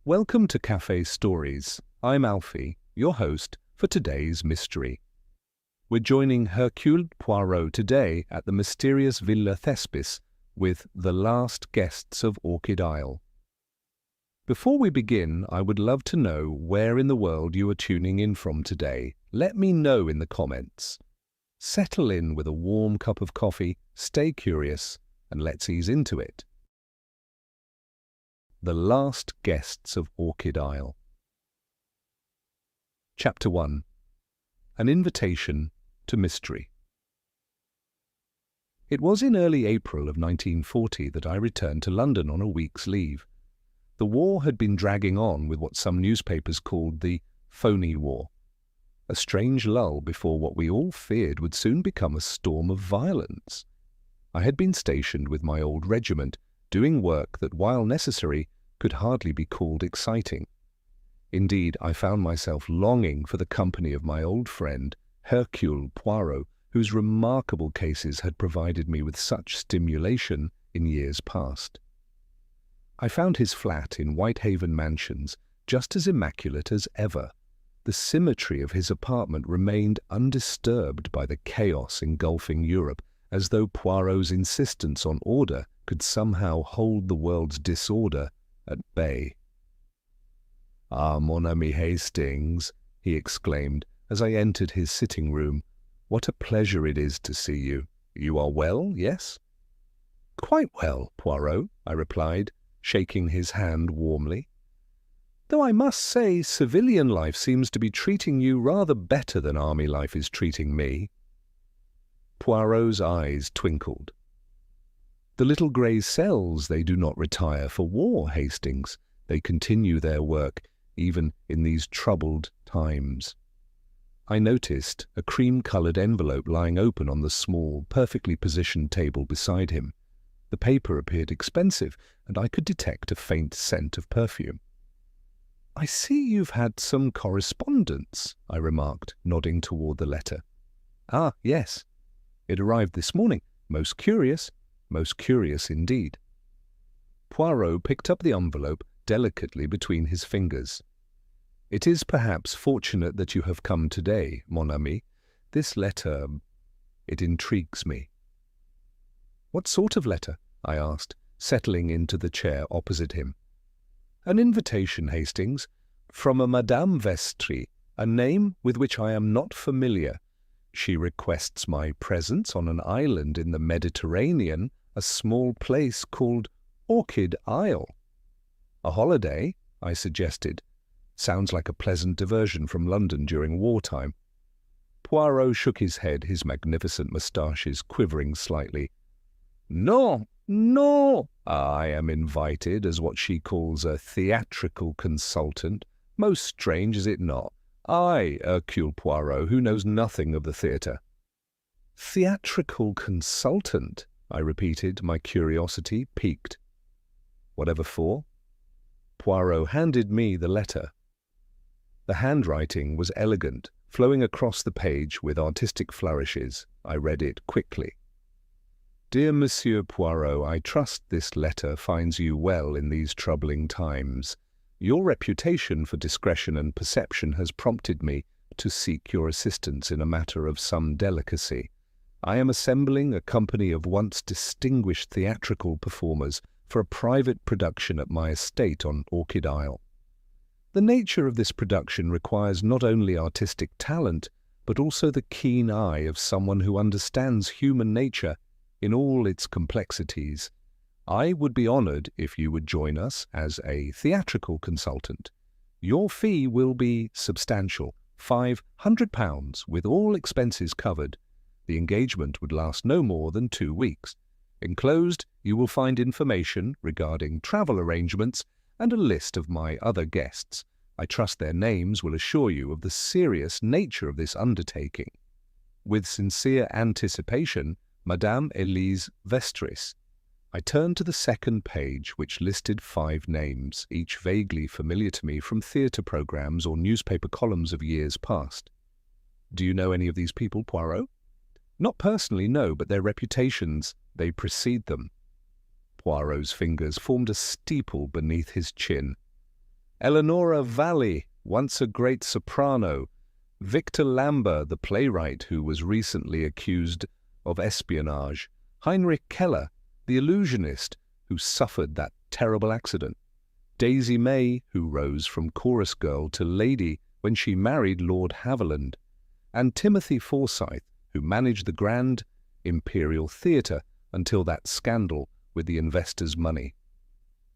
Welcome to Café Stories. I'm Alfie, your host for today's mystery. We're joining Hercule Poirot today at the mysterious Villa Thespis with The Last Guests of Orchid Isle. Before we begin, I would love to know where in the world you are tuning in from today. Let me know in the comments. Settle in with a warm cup of coffee, stay curious, and let's ease into it. The Last Guests of Orchid Isle. Chapter 1. An Invitation to Mystery. It was in early April of 1940 that I returned to London on a week's leave. The war had been dragging on with what some newspapers called the phony war, a strange lull before what we all feared would soon become a storm of violence. I had been stationed with my old regiment, doing work that, while necessary, could hardly be called exciting. Indeed, I found myself longing for the company of my old friend, Hercule Poirot, whose remarkable cases had provided me with such stimulation in years past. I found his flat in Whitehaven Mansions just as immaculate as ever. The symmetry of his apartment remained undisturbed by the chaos engulfing Europe, as though Poirot's insistence on order could somehow hold the world's disorder at bay. "Ah, mon ami Hastings," he exclaimed as I entered his sitting room. "What a pleasure it is to see you. You are well, yes?" "Quite well, Poirot," I replied, shaking his hand warmly. "Though I must say civilian life seems to be treating you rather better than army life is treating me." Poirot's eyes twinkled. "The little grey cells, they do not retire for war, Hastings. They continue their work, even in these troubled times." I noticed a cream-coloured envelope lying open on the small, perfectly positioned table beside him. The paper appeared expensive, and I could detect a faint scent of perfume. "I see you've had some correspondence," I remarked, nodding toward the letter. "Ah, yes. It arrived this morning. Most curious indeed." Poirot picked up the envelope delicately between his fingers. "It is perhaps fortunate that you have come today, mon ami. This letter, it intrigues me." "What sort of letter?" I asked, settling into the chair opposite him. "An invitation, Hastings, from a Madame Vestry, a name with which I am not familiar. She requests my presence on an island in the Mediterranean, a small place called Orchid Isle." "A holiday?" I suggested. "Sounds like a pleasant diversion from London during wartime." Poirot shook his head, his magnificent moustaches quivering slightly. "No, no! I am invited as what she calls a theatrical consultant. Most strange, is it not? I, Hercule Poirot, who knows nothing of the theatre." "Theatrical consultant," I repeated, my curiosity piqued. "Whatever for?" Poirot handed me the letter. The handwriting was elegant, flowing across the page with artistic flourishes. I read it quickly. "Dear Monsieur Poirot, I trust this letter finds you well in these troubling times. Your reputation for discretion and perception has prompted me to seek your assistance in a matter of some delicacy. I am assembling a company of once distinguished theatrical performers for a private production at my estate on Orchid Isle. The nature of this production requires not only artistic talent, but also the keen eye of someone who understands human nature in all its complexities. I would be honored if you would join us as a theatrical consultant. Your fee will be substantial, £500, with all expenses covered. The engagement would last no more than 2 weeks. Enclosed, you will find information regarding travel arrangements and a list of my other guests. I trust their names will assure you of the serious nature of this undertaking. With sincere anticipation, Madame Elise Vestris." I turned to the second page, which listed 5 names, each vaguely familiar to me from theatre programs or newspaper columns of years past. "Do you know any of these people, Poirot?" "Not personally, no, but their reputations, they precede them." Poirot's fingers formed a steeple beneath his chin. Eleonora Valli, once a great soprano, Victor Lambert, the playwright who was recently accused of espionage, Heinrich Keller, the illusionist who suffered that terrible accident, Daisy May, who rose from chorus girl to lady when she married Lord Haviland, and Timothy Forsyth, who managed the Grand Imperial Theatre until that scandal with the investors' money.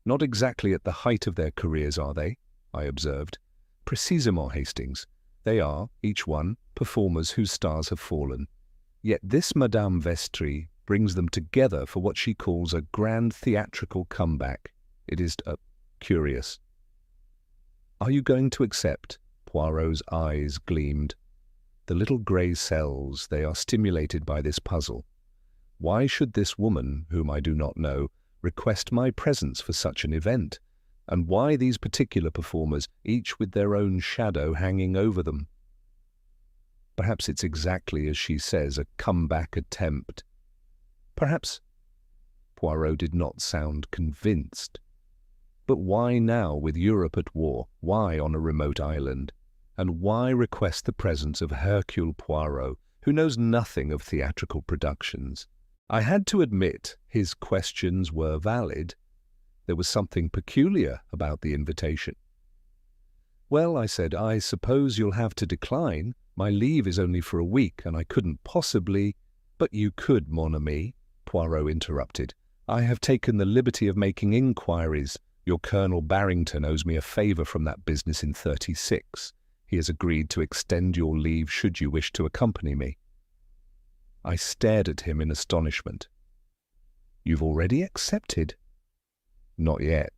Not exactly at the height of their careers, are they? I observed. Précisément, Hastings. They are, each one, performers whose stars have fallen. Yet this Madame Vestris brings them together for what she calls a grand theatrical comeback. It is curious. Are you going to accept? Poirot's eyes gleamed. The little grey cells, they are stimulated by this puzzle. Why should this woman, whom I do not know, request my presence for such an event? And why these particular performers, each with their own shadow hanging over them? Perhaps it's exactly as she says, a comeback attempt. Perhaps. Poirot did not sound convinced. But why now, with Europe at war? Why on a remote island? And why request the presence of Hercule Poirot, who knows nothing of theatrical productions? I had to admit his questions were valid. There was something peculiar about the invitation. Well, I said, I suppose you'll have to decline. My leave is only for a week, and I couldn't possibly— But you could, mon ami, Poirot interrupted. I have taken the liberty of making inquiries. Your Colonel Barrington owes me a favour from that business in 36. He has agreed to extend your leave should you wish to accompany me. I stared at him in astonishment. You've already accepted? Not yet,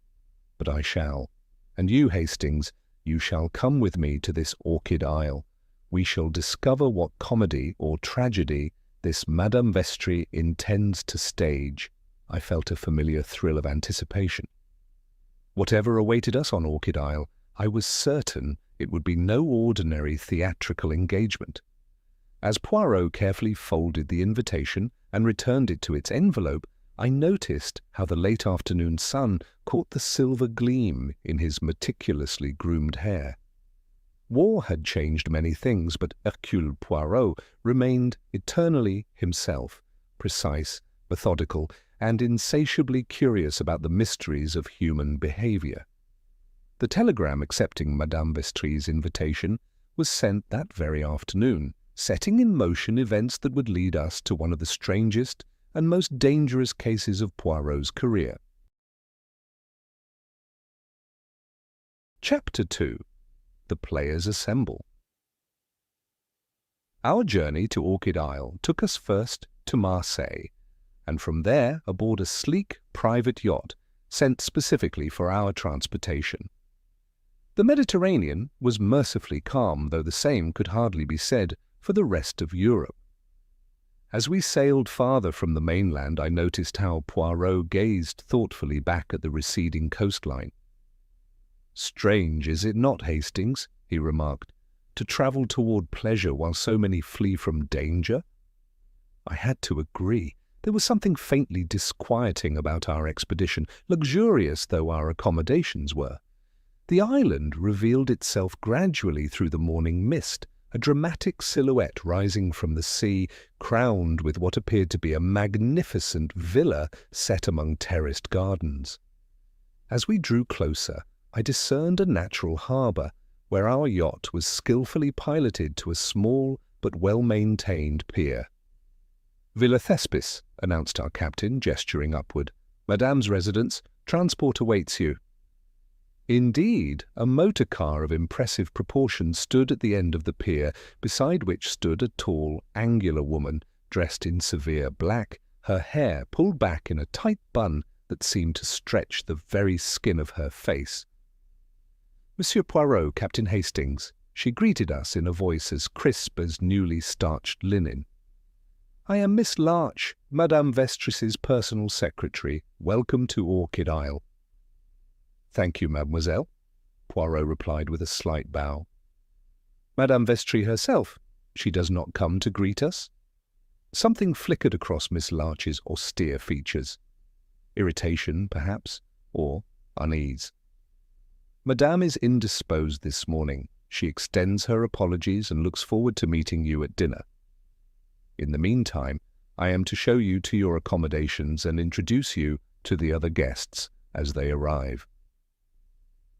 but I shall. And you, Hastings, you shall come with me to this Orchid Isle. We shall discover what comedy or tragedy this Madame Vestris intends to stage. I felt a familiar thrill of anticipation. Whatever awaited us on Orchid Isle, I was certain it would be no ordinary theatrical engagement. As Poirot carefully folded the invitation and returned it to its envelope, I noticed how the late afternoon sun caught the silver gleam in his meticulously groomed hair. War had changed many things, but Hercule Poirot remained eternally himself, precise, methodical, and insatiably curious about the mysteries of human behavior. The telegram accepting Madame Vestris' invitation was sent that very afternoon, setting in motion events that would lead us to one of the strangest and most dangerous cases of Poirot's career. Chapter 2. The Players Assemble. Our journey to Orchid Isle took us first to Marseille, and from there aboard a sleek private yacht sent specifically for our transportation. The Mediterranean was mercifully calm, though the same could hardly be said for the rest of Europe. As we sailed farther from the mainland, I noticed how Poirot gazed thoughtfully back at the receding coastline. "Strange, is it not, Hastings," he remarked, "to travel toward pleasure while so many flee from danger?" I had to agree. There was something faintly disquieting about our expedition, luxurious though our accommodations were. The island revealed itself gradually through the morning mist, a dramatic silhouette rising from the sea, crowned with what appeared to be a magnificent villa set among terraced gardens. As we drew closer, I discerned a natural harbour, where our yacht was skillfully piloted to a small but well-maintained pier. "Villa Thespis," announced our captain, gesturing upward. "Madame's residence. Transport awaits you." Indeed, a motor car of impressive proportions stood at the end of the pier, beside which stood a tall, angular woman, dressed in severe black, her hair pulled back in a tight bun that seemed to stretch the very skin of her face. "Monsieur Poirot, Captain Hastings," she greeted us in a voice as crisp as newly starched linen. "I am Miss Larch, Madame Vestris's personal secretary. Welcome to Orchid Isle." "Thank you, mademoiselle," Poirot replied with a slight bow. "Madame Vestris herself, she does not come to greet us?" Something flickered across Miss Larch's austere features. Irritation, perhaps, or unease. Madame is indisposed this morning. She extends her apologies and looks forward to meeting you at dinner. In the meantime, I am to show you to your accommodations and introduce you to the other guests as they arrive.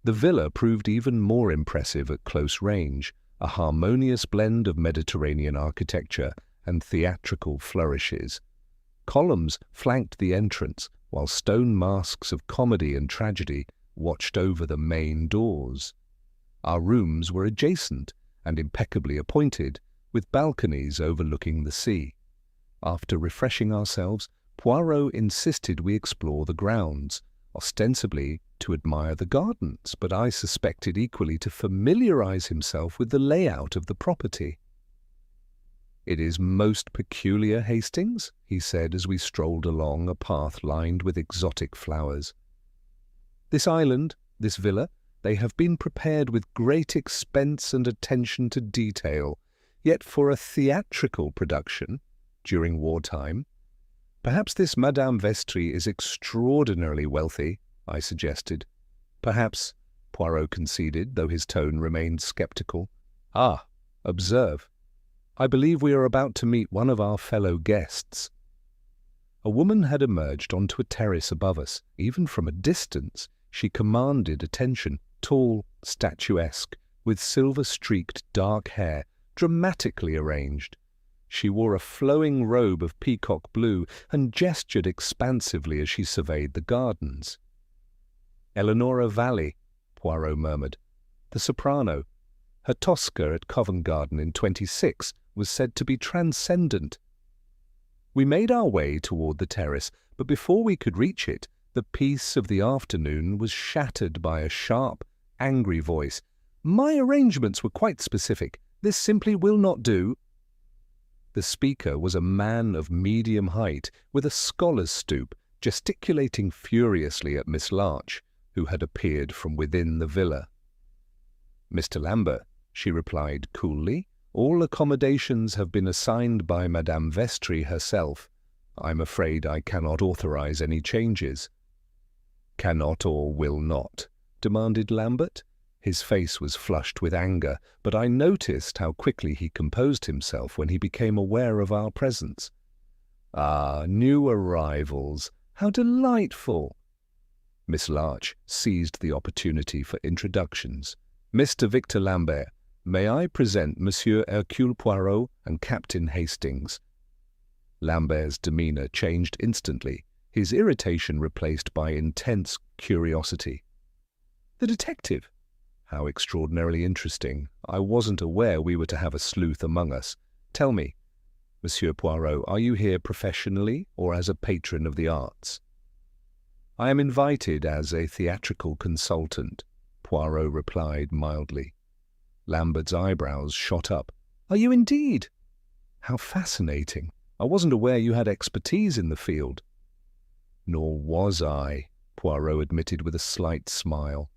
The villa proved even more impressive at close range, a harmonious blend of Mediterranean architecture and theatrical flourishes. Columns flanked the entrance, while stone masks of comedy and tragedy watched over the main doors. Our rooms were adjacent and impeccably appointed, with balconies overlooking the sea. After refreshing ourselves, Poirot insisted we explore the grounds, ostensibly to admire the gardens, but I suspected equally to familiarize himself with the layout of the property. "It is most peculiar, Hastings," he said as we strolled along a path lined with exotic flowers. "This island, this villa, they have been prepared with great expense and attention to detail, yet for a theatrical production, during wartime. Perhaps this Madame Vestry is extraordinarily wealthy," I suggested. "Perhaps," Poirot conceded, though his tone remained sceptical. "Ah, observe. I believe we are about to meet one of our fellow guests." A woman had emerged onto a terrace above us. Even from a distance, she commanded attention, tall, statuesque, with silver-streaked dark hair, dramatically arranged. She wore a flowing robe of peacock blue and gestured expansively as she surveyed the gardens. "Eleonora Valli," Poirot murmured. "The soprano. Her Tosca at Covent Garden in 26 was said to be transcendent." We made our way toward the terrace, but before we could reach it, the peace of the afternoon was shattered by a sharp, angry voice. "My arrangements were quite specific. This simply will not do." The speaker was a man of medium height, with a scholar's stoop, gesticulating furiously at Miss Larch, who had appeared from within the villa. "Mr. Lambert," she replied coolly, "all accommodations have been assigned by Madame Vestry herself. I'm afraid I cannot authorize any changes." "Cannot or will not?" demanded Lambert. His face was flushed with anger, but I noticed how quickly he composed himself when he became aware of our presence. "Ah, new arrivals! How delightful!" Miss Larch seized the opportunity for introductions. "Mr. Victor Lambert, may I present Monsieur Hercule Poirot and Captain Hastings?" Lambert's demeanor changed instantly, his irritation replaced by intense curiosity. "The detective? How extraordinarily interesting. I wasn't aware we were to have a sleuth among us. Tell me, Monsieur Poirot, are you here professionally or as a patron of the arts?" "I am invited as a theatrical consultant," Poirot replied mildly. Lambert's eyebrows shot up. "Are you indeed? How fascinating. I wasn't aware you had expertise in the field." "Nor was I," Poirot admitted with a slight smile.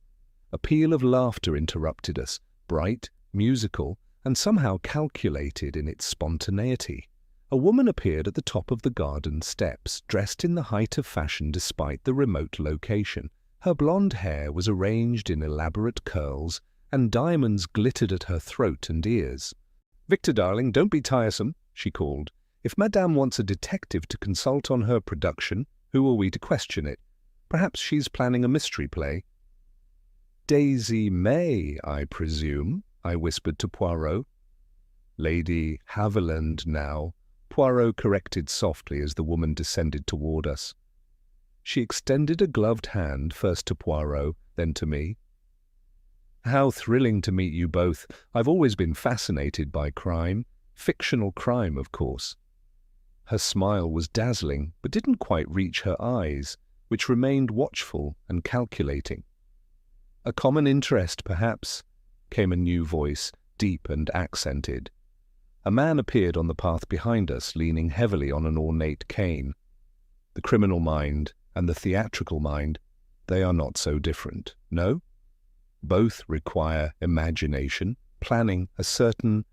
A peal of laughter interrupted us, bright, musical, and somehow calculated in its spontaneity. A woman appeared at the top of the garden steps, dressed in the height of fashion despite the remote location. Her blonde hair was arranged in elaborate curls, and diamonds glittered at her throat and ears. "Victor, darling, don't be tiresome," she called. "If Madame wants a detective to consult on her production, who are we to question it? Perhaps she's planning a mystery play." "Daisy May, I presume," I whispered to Poirot. "Lady Haviland now," Poirot corrected softly as the woman descended toward us. She extended a gloved hand first to Poirot, then to me. "How thrilling to meet you both. I've always been fascinated by crime. Fictional crime, of course." Her smile was dazzling, but didn't quite reach her eyes, which remained watchful and calculating. "A common interest, perhaps," came a new voice, deep and accented. A man appeared on the path behind us, leaning heavily on an ornate cane. The criminal mind and the theatrical mind, they are not so different, no? Both require imagination, planning, a certain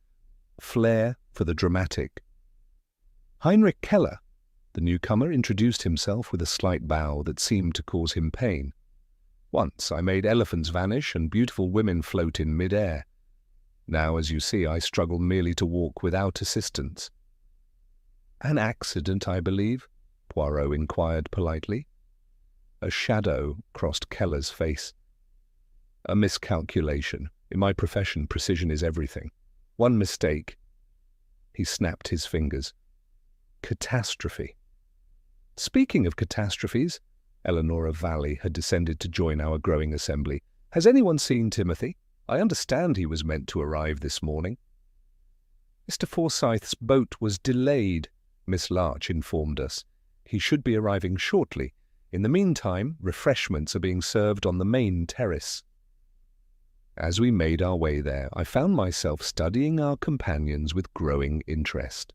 flair for the dramatic. "Heinrich Keller," the newcomer introduced himself with a slight bow that seemed to cause him pain. Once I made elephants vanish and beautiful women float in mid-air. Now, as you see, I struggle merely to walk without assistance." "An accident, I believe?" Poirot inquired politely. A shadow crossed Keller's face. "A miscalculation. In my profession, precision is everything. One mistake." He snapped his fingers. "Catastrophe." "Speaking of catastrophes," Eleanor Valley had descended to join our growing assembly, "has anyone seen Timothy? I understand he was meant to arrive this morning." "Mr. Forsyth's boat was delayed," Miss Larch informed us. "He should be arriving shortly. In the meantime, refreshments are being served on the main terrace." As we made our way there, I found myself studying our companions with growing interest.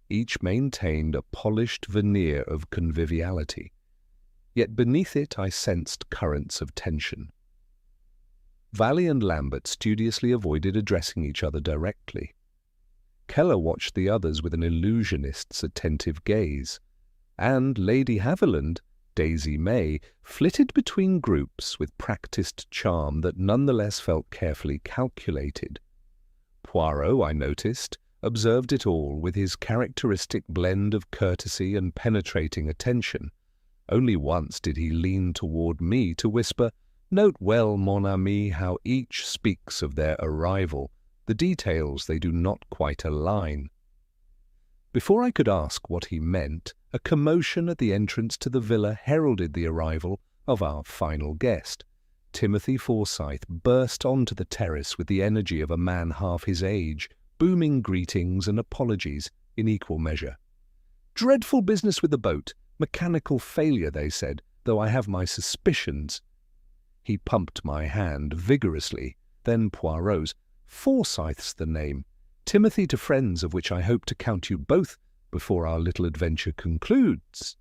Each maintained a polished veneer of conviviality, yet beneath it I sensed currents of tension. Valley and Lambert studiously avoided addressing each other directly. Keller watched the others with an illusionist's attentive gaze, and Lady Haviland, Daisy May, flitted between groups with practised charm that nonetheless felt carefully calculated. Poirot, I noticed, observed it all with his characteristic blend of courtesy and penetrating attention. Only once did he lean toward me to whisper, "Note well, mon ami, how each speaks of their arrival. The details they do not quite align." Before I could ask what he meant, a commotion at the entrance to the villa heralded the arrival of our final guest. Timothy Forsyth burst onto the terrace with the energy of a man half his age, booming greetings and apologies in equal measure. "Dreadful business with the boat. Mechanical failure, they said, though I have my suspicions." He pumped my hand vigorously, then Poirot's. "Forsyth's the name. Timothy to friends, of which I hope to count you both before our little adventure concludes."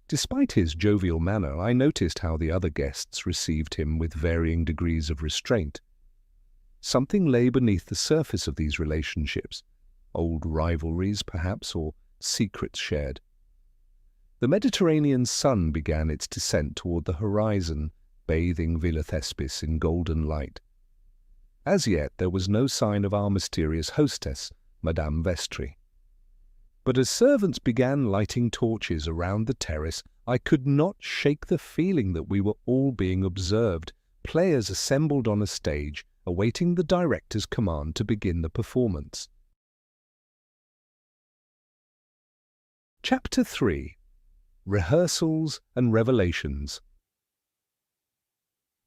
Despite his jovial manner, I noticed how the other guests received him with varying degrees of restraint. Something lay beneath the surface of these relationships, old rivalries perhaps, or secrets shared. The Mediterranean sun began its descent toward the horizon, bathing Villa Thespis in golden light. As yet there was no sign of our mysterious hostess, Madame Vestry. But as servants began lighting torches around the terrace, I could not shake the feeling that we were all being observed, players assembled on a stage, awaiting the director's command to begin the performance. Chapter 3. Rehearsals and Revelations.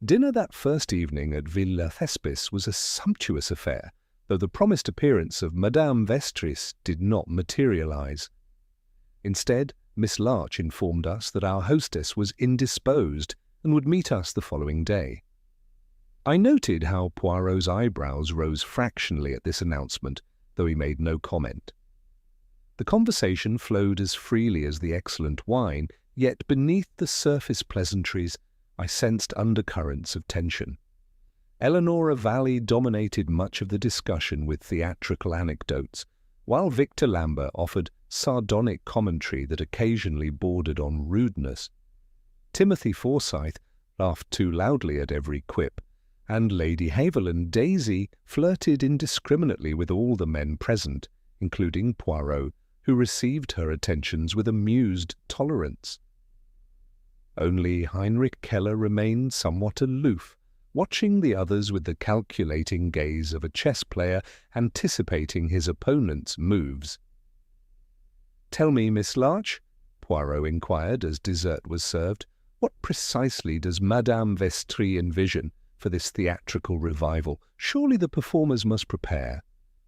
Dinner that first evening at Villa Thespis was a sumptuous affair, though the promised appearance of Madame Vestris did not materialize. Instead, Miss Larch informed us that our hostess was indisposed and would meet us the following day. I noted how Poirot's eyebrows rose fractionally at this announcement, though he made no comment. The conversation flowed as freely as the excellent wine, yet beneath the surface pleasantries I sensed undercurrents of tension. Eleanor Valley dominated much of the discussion with theatrical anecdotes, while Victor Lambert offered sardonic commentary that occasionally bordered on rudeness. Timothy Forsyth laughed too loudly at every quip, and Lady Haviland Daisy flirted indiscriminately with all the men present, including Poirot, who received her attentions with amused tolerance. Only Heinrich Keller remained somewhat aloof, watching the others with the calculating gaze of a chess player anticipating his opponent's moves. "Tell me, Miss Larch," Poirot inquired as dessert was served, "what precisely does Madame Vestry envision for this theatrical revival? Surely the performers must prepare."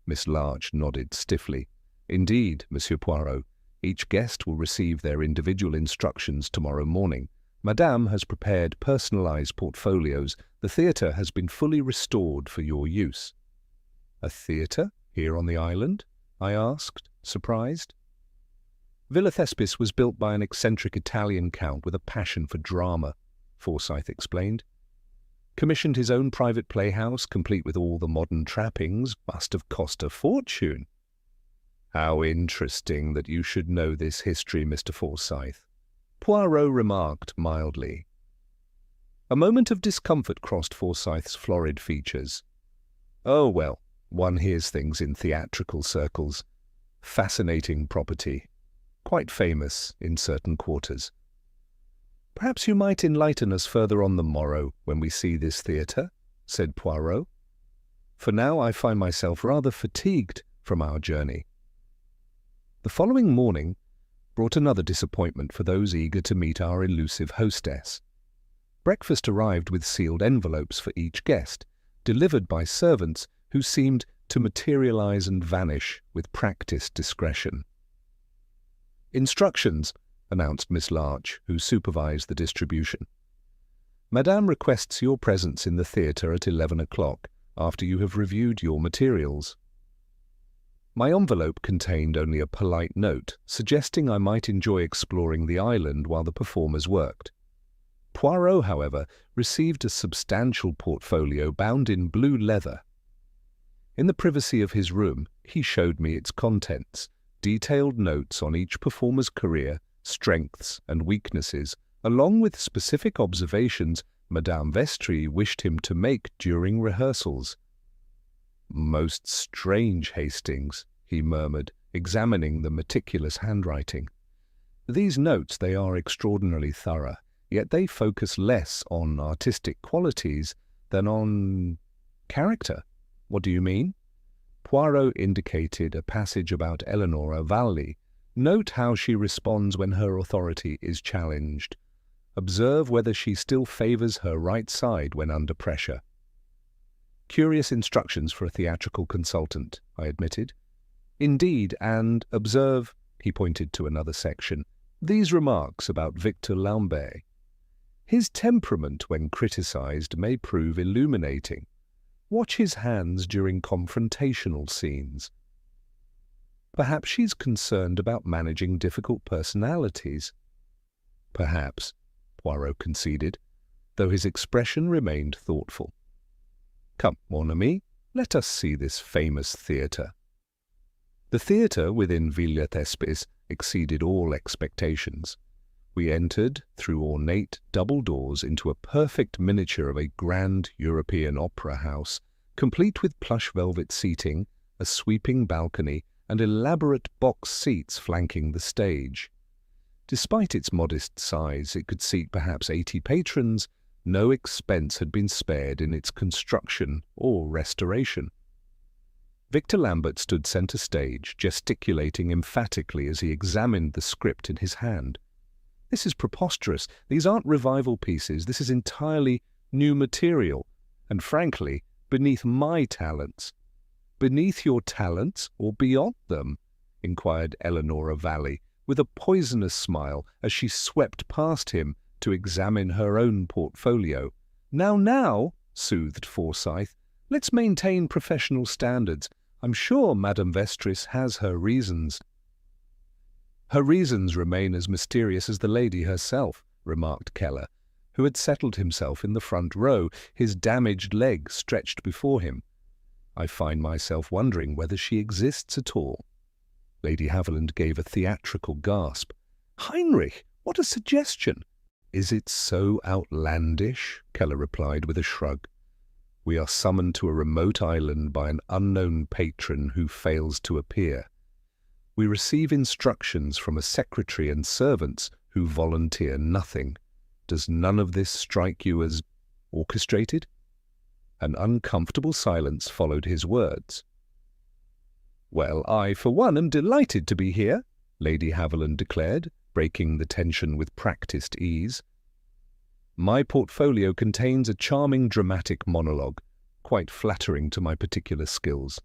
Miss Larch nodded stiffly. "Indeed, Monsieur Poirot. Each guest will receive their individual instructions tomorrow morning. Madame has prepared personalized portfolios. The theatre has been fully restored for your use." "A theatre? Here on the island?" I asked, surprised. "Villa Thespis was built by an eccentric Italian count with a passion for drama," Forsyth explained. "Commissioned his own private playhouse, complete with all the modern trappings. Must have cost a fortune." "How interesting that you should know this history, Mr. Forsyth," Poirot remarked mildly. A moment of discomfort crossed Forsyth's florid features. "Oh, well, one hears things in theatrical circles. Fascinating property. Quite famous in certain quarters. Perhaps you might enlighten us further on the morrow when we see this theatre," said Poirot. "For now I find myself rather fatigued from our journey." The following morning brought another disappointment for those eager to meet our elusive hostess. Breakfast arrived with sealed envelopes for each guest, delivered by servants who seemed to materialize and vanish with practiced discretion. "Instructions," announced Miss Larch, who supervised the distribution. "Madame requests your presence in the theatre at 11 o'clock, after you have reviewed your materials." My envelope contained only a polite note, suggesting I might enjoy exploring the island while the performers worked. Poirot, however, received a substantial portfolio bound in blue leather. In the privacy of his room, he showed me its contents, detailed notes on each performer's career, strengths and weaknesses, along with specific observations Madame Vestris wished him to make during rehearsals. "Most strange, Hastings," he murmured, examining the meticulous handwriting. "These notes, they are extraordinarily thorough, yet they focus less on artistic qualities than on character. What do you mean?" Poirot indicated a passage about Eleanor Valley. "Note how she responds when her authority is challenged. Observe whether she still favors her right side when under pressure." "Curious instructions for a theatrical consultant," I admitted. "Indeed, and observe," he pointed to another section, "these remarks about Victor Lambert. His temperament, when criticized, may prove illuminating. Watch his hands during confrontational scenes. Perhaps she's concerned about managing difficult personalities." "Perhaps," Poirot conceded, though his expression remained thoughtful. "Come, mon ami, let us see this famous theatre." The theatre within Villa Thespis exceeded all expectations. We entered through ornate double doors into a perfect miniature of a grand European opera house, complete with plush velvet seating, a sweeping balcony, and elaborate box seats flanking the stage. Despite its modest size, it could seat perhaps 80 patrons. No expense had been spared in its construction or restoration. Victor Lambert stood center stage, gesticulating emphatically as he examined the script in his hand. "This is preposterous. These aren't revival pieces. This is entirely new material, and frankly, beneath my talents." "Beneath your talents or beyond them?" inquired Eleanor Valley, with a poisonous smile as she swept past him to examine her own portfolio. Now, soothed Forsyth, "let's maintain professional standards. I'm sure Madame Vestris has her reasons." "Her reasons remain as mysterious as the lady herself," remarked Keller, who had settled himself in the front row, his damaged leg stretched before him. "I find myself wondering whether she exists at all." Lady Haviland gave a theatrical gasp. "Heinrich, what a suggestion!" "Is it so outlandish?" Keller replied with a shrug. "We are summoned to a remote island by an unknown patron who fails to appear. We receive instructions from a secretary and servants who volunteer nothing. Does none of this strike you as orchestrated?" An uncomfortable silence followed his words. "Well, I, for one, am delighted to be here," Lady Haviland declared, breaking the tension with practiced ease. "My portfolio contains a charming dramatic monologue, quite flattering to my particular skills."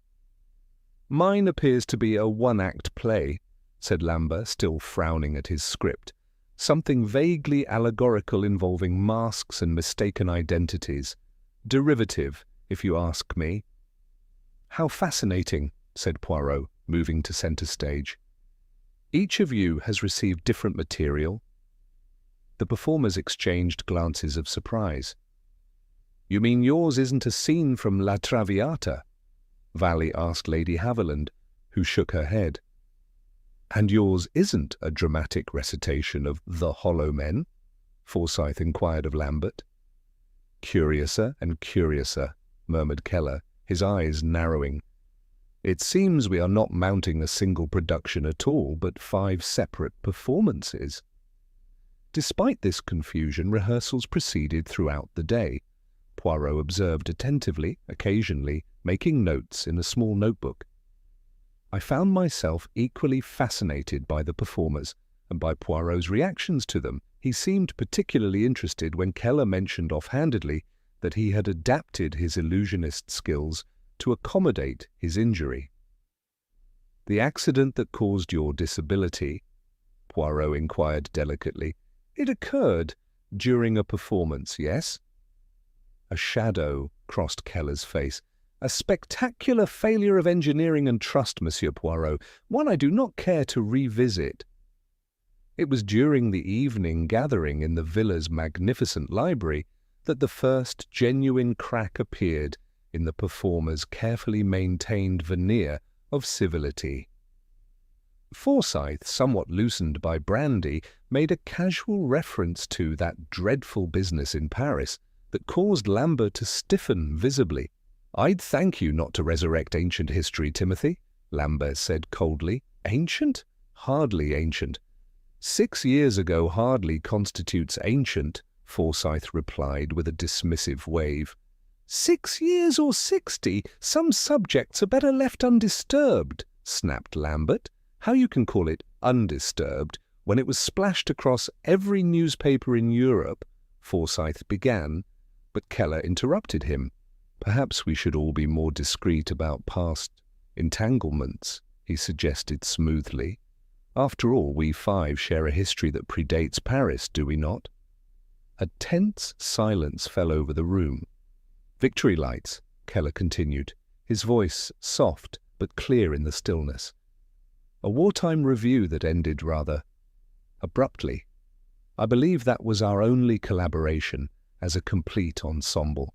"Mine appears to be a one-act play," said Lambert, still frowning at his script. "Something vaguely allegorical involving masks and mistaken identities. Derivative, if you ask me." "How fascinating," said Poirot, moving to center stage. "Each of you has received different material." The performers exchanged glances of surprise. "You mean yours isn't a scene from La Traviata?" Valley asked Lady Haviland, who shook her head. "And yours isn't a dramatic recitation of The Hollow Men?" Forsyth inquired of Lambert. Curiouser and curiouser, murmured Keller, his eyes narrowing. It seems we are not mounting a single production at all, but 5 separate performances. Despite this confusion, rehearsals proceeded throughout the day. Poirot observed attentively, occasionally making notes in a small notebook. I found myself equally fascinated by the performers and by Poirot's reactions to them. He seemed particularly interested when Keller mentioned offhandedly that he had adapted his illusionist skills to accommodate his injury. "The accident that caused your disability?" Poirot inquired delicately. "It occurred during a performance, yes?" A shadow crossed Keller's face. "A spectacular failure of engineering and trust, Monsieur Poirot, one I do not care to revisit. It was during the evening gathering in the villa's magnificent library that the first genuine crack appeared in the performer's carefully maintained veneer of civility." Forsyth, somewhat loosened by brandy, made a casual reference to that dreadful business in Paris that caused Lambert to stiffen visibly. "I'd thank you not to resurrect ancient history, Timothy," Lambert said coldly. "Ancient? Hardly ancient." "6 years ago hardly constitutes ancient," Forsyth replied with a dismissive wave. 6 years or 60, some subjects are better left undisturbed," snapped Lambert. "How you can call it undisturbed when it was splashed across every newspaper in Europe," Forsyth began, but Keller interrupted him. "Perhaps we should all be more discreet about past entanglements," he suggested smoothly. "After all, we 5 share a history that predates Paris, do we not?" A tense silence fell over the room. "Victory lights," Keller continued, his voice soft but clear in the stillness. "A wartime review that ended rather abruptly. I believe that was our only collaboration as a complete ensemble."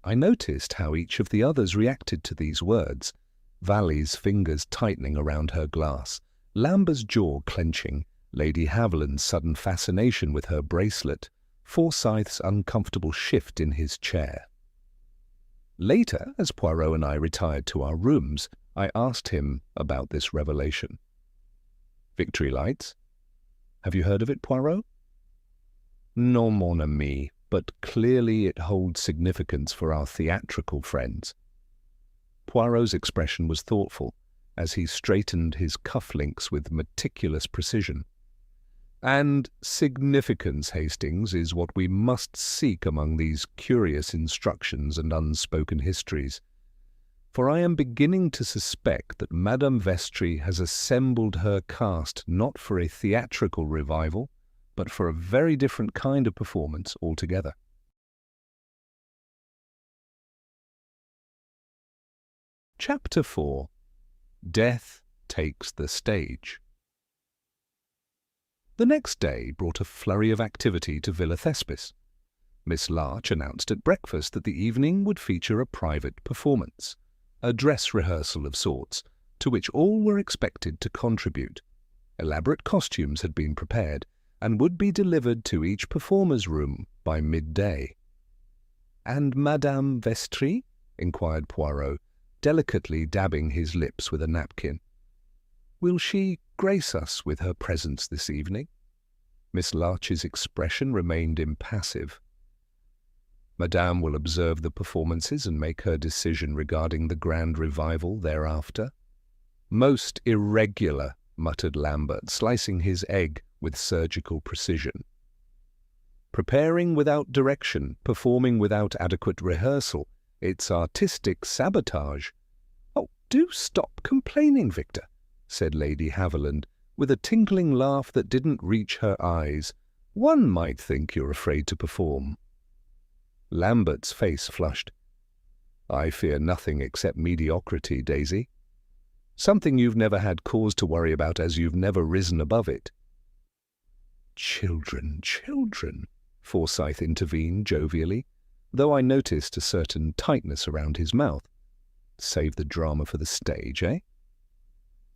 I noticed how each of the others reacted to these words, Valley's fingers tightening around her glass, Lambert's jaw clenching, Lady Haviland's sudden fascination with her bracelet, Forsyth's uncomfortable shift in his chair. Later, as Poirot and I retired to our rooms, I asked him about this revelation. "Victory lights? Have you heard of it, Poirot?" "Non, mon ami, but clearly it holds significance for our theatrical friends." Poirot's expression was thoughtful, as he straightened his cufflinks with meticulous precision. "And significance, Hastings, is what we must seek among these curious instructions and unspoken histories. For I am beginning to suspect that Madame Vestry has assembled her cast not for a theatrical revival, but for a very different kind of performance altogether." Chapter 4. Death Takes the Stage. The next day brought a flurry of activity to Villa Thespis. Miss Larch announced at breakfast that the evening would feature a private performance, a dress rehearsal of sorts, to which all were expected to contribute. Elaborate costumes had been prepared, and would be delivered to each performer's room by midday. "And Madame Vestry?" inquired Poirot, delicately dabbing his lips with a napkin. "Will she grace us with her presence this evening?" Miss Larch's expression remained impassive. "Madame will observe the performances and make her decision regarding the grand revival thereafter." "Most irregular," muttered Lambert, slicing his egg with surgical precision. "Preparing without direction, performing without adequate rehearsal. It's artistic sabotage." "Oh, do stop complaining, Victor," said Lady Haviland, with a tinkling laugh that didn't reach her eyes. "One might think you're afraid to perform." Lambert's face flushed. "I fear nothing except mediocrity, Daisy. Something you've never had cause to worry about, as you've never risen above it." "Children, children," Forsyth intervened jovially, though I noticed a certain tightness around his mouth. "Save the drama for the stage, eh?"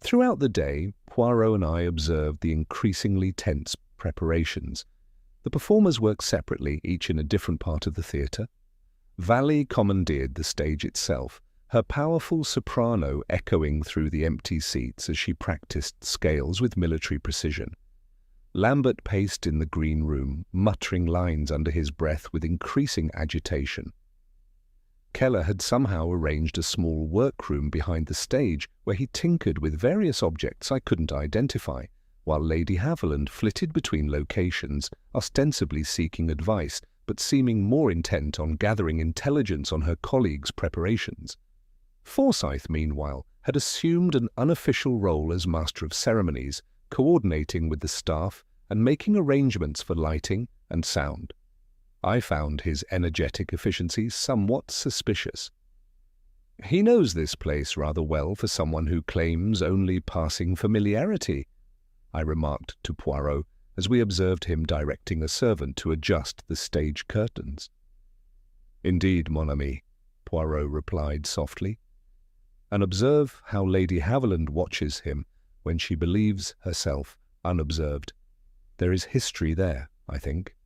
Throughout the day, Poirot and I observed the increasingly tense preparations. The performers worked separately, each in a different part of the theatre. Valley commandeered the stage itself, her powerful soprano echoing through the empty seats as she practiced scales with military precision. Lambert paced in the green room, muttering lines under his breath with increasing agitation. Keller had somehow arranged a small workroom behind the stage where he tinkered with various objects I couldn't identify, while Lady Haviland flitted between locations, ostensibly seeking advice, but seeming more intent on gathering intelligence on her colleagues' preparations. Forsyth, meanwhile, had assumed an unofficial role as master of ceremonies, coordinating with the staff and making arrangements for lighting and sound. I found his energetic efficiency somewhat suspicious. "He knows this place rather well for someone who claims only passing familiarity," I remarked to Poirot as we observed him directing a servant to adjust the stage curtains. "Indeed, mon ami," Poirot replied softly. "And observe how Lady Haviland watches him when she believes herself unobserved. There is history there, I think."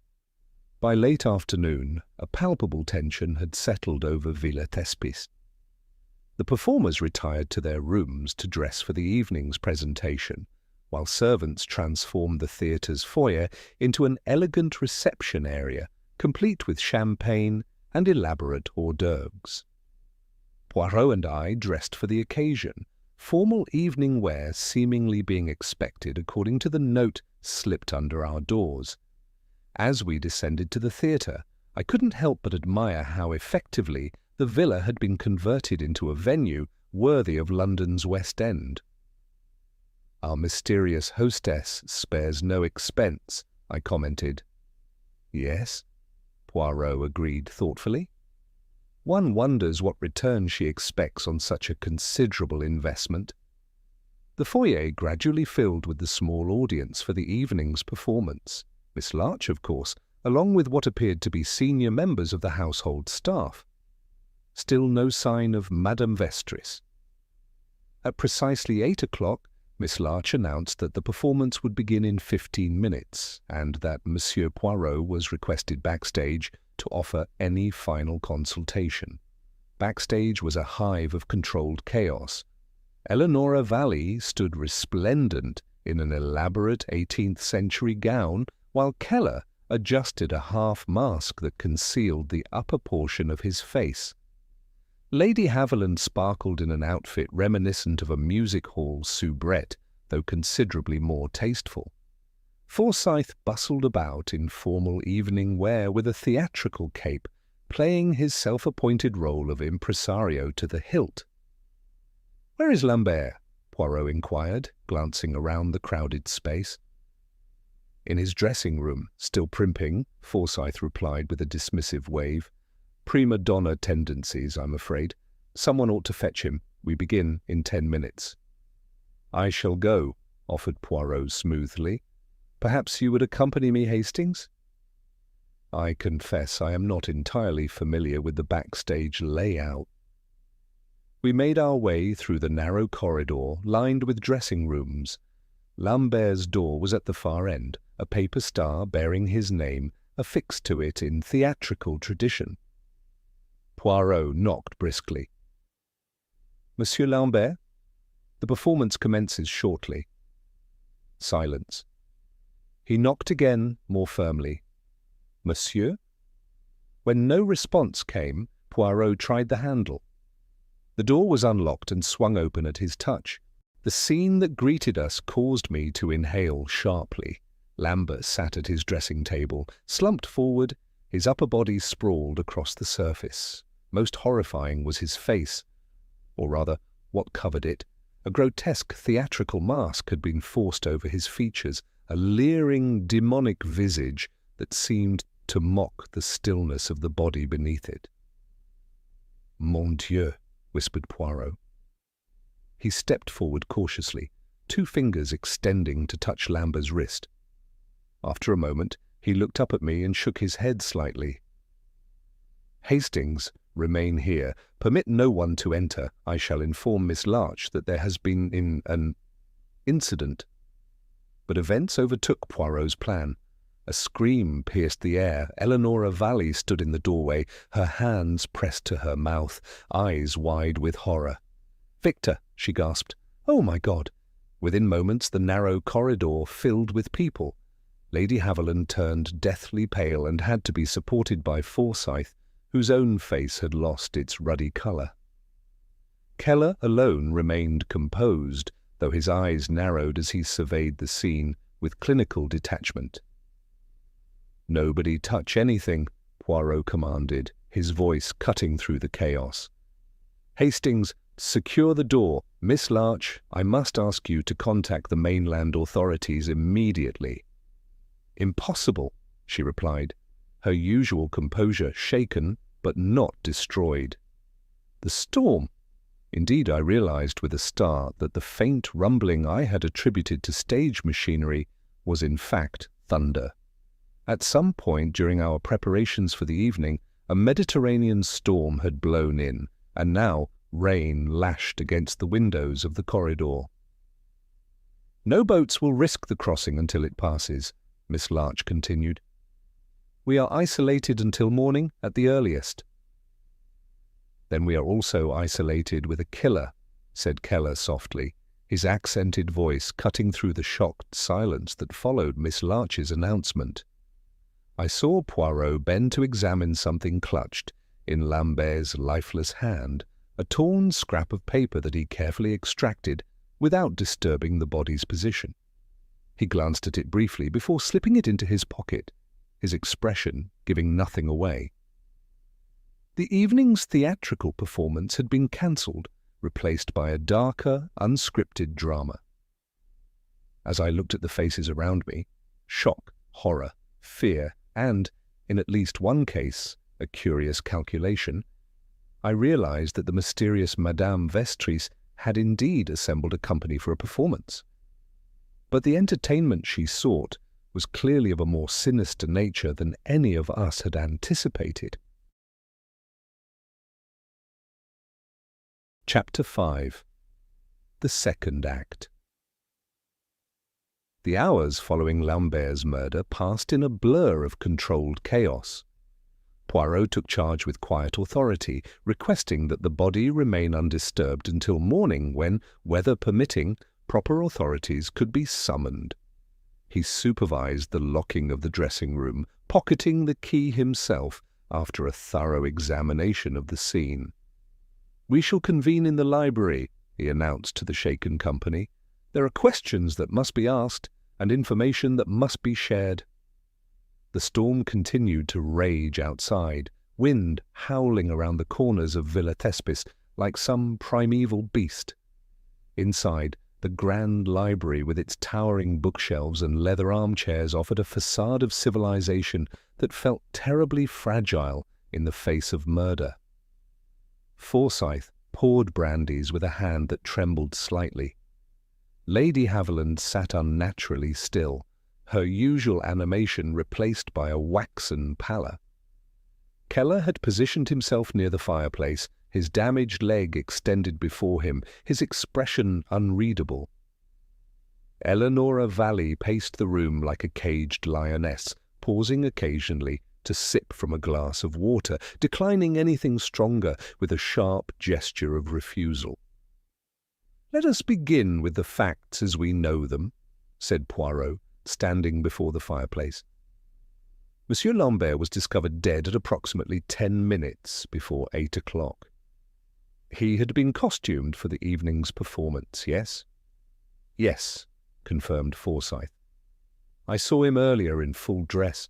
By late afternoon, a palpable tension had settled over Villa Thespis. The performers retired to their rooms to dress for the evening's presentation, while servants transformed the theatre's foyer into an elegant reception area, complete with champagne and elaborate hors d'oeuvres. Poirot and I dressed for the occasion, formal evening wear seemingly being expected according to the note slipped under our doors. As we descended to the theatre, I couldn't help but admire how effectively the villa had been converted into a venue worthy of London's West End. "Our mysterious hostess spares no expense," I commented. "Yes," Poirot agreed thoughtfully. "One wonders what return she expects on such a considerable investment." The foyer gradually filled with the small audience for the evening's performance. Miss Larch, of course, along with what appeared to be senior members of the household staff. Still no sign of Madame Vestris. At precisely 8 o'clock, Miss Larch announced that the performance would begin in 15 minutes, and that Monsieur Poirot was requested backstage to offer any final consultation. Backstage was a hive of controlled chaos. Eleonora Valley stood resplendent in an elaborate 18th century gown, while Keller adjusted a half-mask that concealed the upper portion of his face. Lady Haviland sparkled in an outfit reminiscent of a music hall soubrette, though considerably more tasteful. Forsyth bustled about in formal evening wear with a theatrical cape, playing his self-appointed role of impresario to the hilt. "Where is Lambert?" Poirot inquired, glancing around the crowded space. "In his dressing room, still primping," Forsyth replied with a dismissive wave. "Prima donna tendencies, I'm afraid. Someone ought to fetch him. We begin in 10 minutes. "I shall go," offered Poirot smoothly. "Perhaps you would accompany me, Hastings?" I confess I am not entirely familiar with the backstage layout. We made our way through the narrow corridor lined with dressing rooms. Lambert's door was at the far end, a paper star bearing his name affixed to it in theatrical tradition. Poirot knocked briskly. "Monsieur Lambert? The performance commences shortly." Silence. He knocked again, more firmly. "Monsieur?" When no response came, Poirot tried the handle. The door was unlocked and swung open at his touch. The scene that greeted us caused me to inhale sharply. Lambert sat at his dressing table, slumped forward, his upper body sprawled across the surface. Most horrifying was his face, or rather, what covered it. A grotesque theatrical mask had been forced over his features, a leering, demonic visage that seemed to mock the stillness of the body beneath it. "Mon Dieu," whispered Poirot. He stepped forward cautiously, 2 fingers extending to touch Lambert's wrist. After a moment, he looked up at me and shook his head slightly. "Hastings, remain here. Permit no one to enter. I shall inform Miss Larch that there has been an incident." But events overtook Poirot's plan. A scream pierced the air. Eleanora Valley stood in the doorway, her hands pressed to her mouth, eyes wide with horror. "Victor!" she gasped. "Oh, my God!" Within moments, the narrow corridor filled with people. Lady Haviland turned deathly pale and had to be supported by Forsyth, whose own face had lost its ruddy colour. Keller alone remained composed, though his eyes narrowed as he surveyed the scene with clinical detachment. "Nobody touch anything," Poirot commanded, his voice cutting through the chaos. "Hastings, secure the door. Miss Larch, I must ask you to contact the mainland authorities immediately." "Impossible," she replied, her usual composure shaken but not destroyed. "The storm." Indeed, I realized with a start that the faint rumbling I had attributed to stage machinery was in fact thunder. At some point during our preparations for the evening, a Mediterranean storm had blown in, and now rain lashed against the windows of the corridor. "No boats will risk the crossing until it passes," Miss Larch continued. "We are isolated until morning at the earliest." "Then we are also isolated with a killer," said Keller softly, his accented voice cutting through the shocked silence that followed Miss Larch's announcement. I saw Poirot bend to examine something clutched in Lambert's lifeless hand, a torn scrap of paper that he carefully extracted without disturbing the body's position. He glanced at it briefly before slipping it into his pocket, his expression giving nothing away. The evening's theatrical performance had been cancelled, replaced by a darker, unscripted drama. As I looked at the faces around me, shock, horror, fear, and, in at least one case, a curious calculation, I realized that the mysterious Madame Vestris had indeed assembled a company for a performance. But the entertainment she sought was clearly of a more sinister nature than any of us had anticipated. Chapter 5. The Second Act. The hours following Lambert's murder passed in a blur of controlled chaos. Poirot took charge with quiet authority, requesting that the body remain undisturbed until morning when, weather permitting, proper authorities could be summoned. He supervised the locking of the dressing room, pocketing the key himself after a thorough examination of the scene. "We shall convene in the library," he announced to the shaken company. "There are questions that must be asked and information that must be shared." The storm continued to rage outside, wind howling around the corners of Villa Thespis like some primeval beast. Inside, the grand library with its towering bookshelves and leather armchairs offered a facade of civilization that felt terribly fragile in the face of murder. Forsyth poured brandies with a hand that trembled slightly. Lady Haviland sat unnaturally still, her usual animation replaced by a waxen pallor. Keller had positioned himself near the fireplace, his damaged leg extended before him, his expression unreadable. Eleanora Valley paced the room like a caged lioness, pausing occasionally to sip from a glass of water, declining anything stronger with a sharp gesture of refusal. "Let us begin with the facts as we know them," said Poirot, standing before the fireplace. Monsieur Lambert was discovered dead at approximately 10 minutes before 8 o'clock. He had been costumed for the evening's performance, yes? "Yes," confirmed Forsyth. "I saw him earlier in full dress.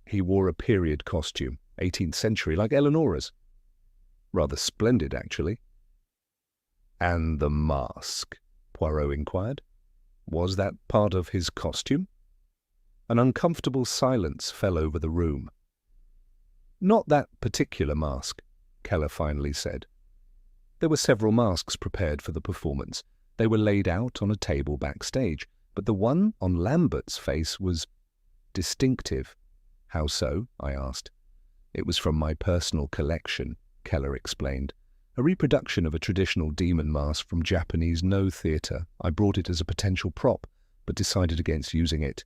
He wore a period costume, 18th century, like Eleanora's. Rather splendid, actually." "And the mask?" Poirot inquired. "Was that part of his costume?" An uncomfortable silence fell over the room. "Not that particular mask," Keller finally said. There were several masks prepared for the performance. They were laid out on a table backstage, but the one on Lambert's face was distinctive. "How so?" I asked. "It was from my personal collection," Keller explained. "A reproduction of a traditional demon mask from Japanese No theatre. I brought it as a potential prop, but decided against using it.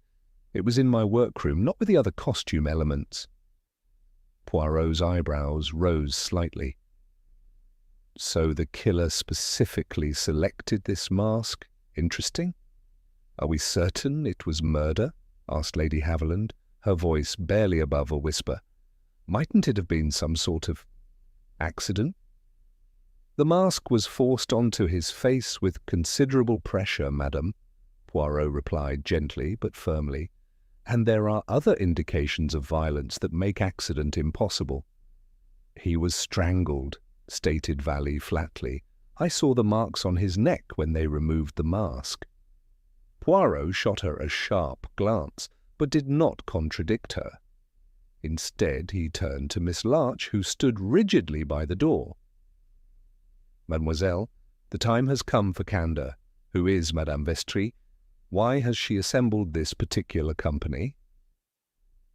It was in my workroom, not with the other costume elements. Poirot's eyebrows rose slightly. So the killer specifically selected this mask? Interesting. Are we certain it was murder? Asked Lady Haviland, her voice barely above a whisper. Mightn't it have been some sort of accident? The mask was forced onto his face with considerable pressure, madam, Poirot replied gently but firmly, and there are other indications of violence that make accident impossible. He was strangled, stated Valley flatly. I saw the marks on his neck when they removed the mask. Poirot shot her a sharp glance, but did not contradict her. Instead, he turned to Miss Larch, who stood rigidly by the door. Mademoiselle, the time has come for candour. Who is Madame Vestris? Why has she assembled this particular company?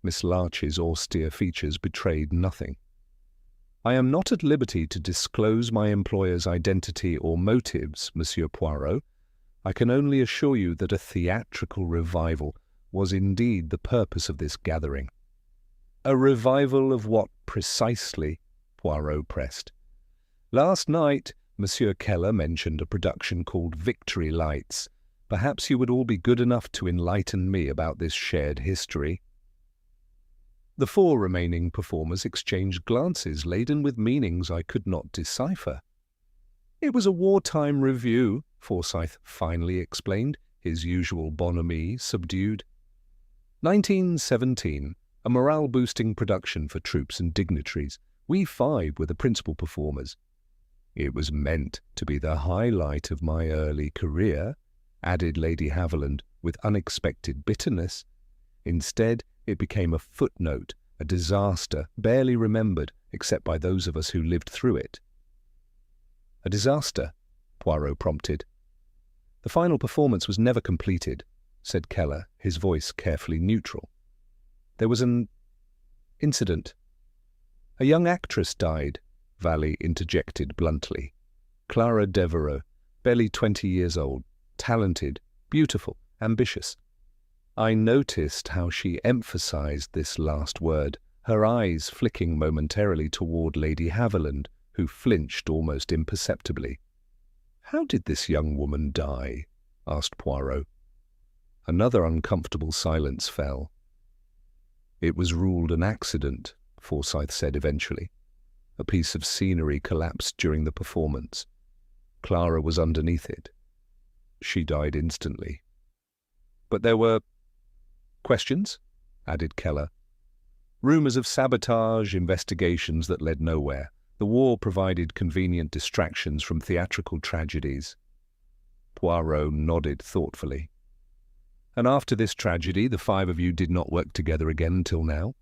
Miss Larch's austere features betrayed nothing. I am not at liberty to disclose my employer's identity or motives, Monsieur Poirot. I can only assure you that a theatrical revival was indeed the purpose of this gathering. A revival of what precisely? Poirot pressed. Last night, Monsieur Keller mentioned a production called Victory Lights. Perhaps you would all be good enough to enlighten me about this shared history. The four remaining performers exchanged glances laden with meanings I could not decipher. It was a wartime review, Forsyth finally explained, his usual bonhomie subdued. 1917, a morale-boosting production for troops and dignitaries. We five were the principal performers. It was meant to be the highlight of my early career, added Lady Haviland with unexpected bitterness. Instead, it became a footnote, a disaster barely remembered except by those of us who lived through it. A disaster? Poirot prompted. The final performance was never completed, said Keller, his voice carefully neutral. There was an incident. A young actress died, Valley interjected bluntly. Clara Devereux, barely 20 years old, talented, beautiful, ambitious. I noticed how she emphasized this last word, her eyes flicking momentarily toward Lady Haviland, who flinched almost imperceptibly. How did this young woman die? Asked Poirot. Another uncomfortable silence fell. It was ruled an accident, Forsyth said eventually. A piece of scenery collapsed during the performance. Clara was underneath it. She died instantly. But there were questions, added Keller. Rumors of sabotage, investigations that led nowhere. The war provided convenient distractions from theatrical tragedies. Poirot nodded thoughtfully. And after this tragedy, the five of you did not work together again until now?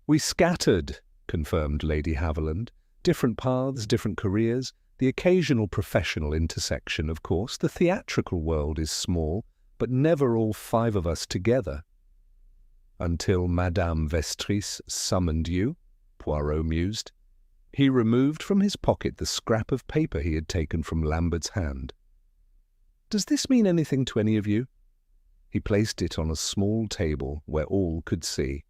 We scattered, confirmed Lady Haviland. Different paths, different careers, the occasional professional intersection, of course. The theatrical world is small, but never all five of us together. Until Madame Vestris summoned you, Poirot mused. He removed from his pocket the scrap of paper he had taken from Lambert's hand. Does this mean anything to any of you? He placed it on a small table where all could see.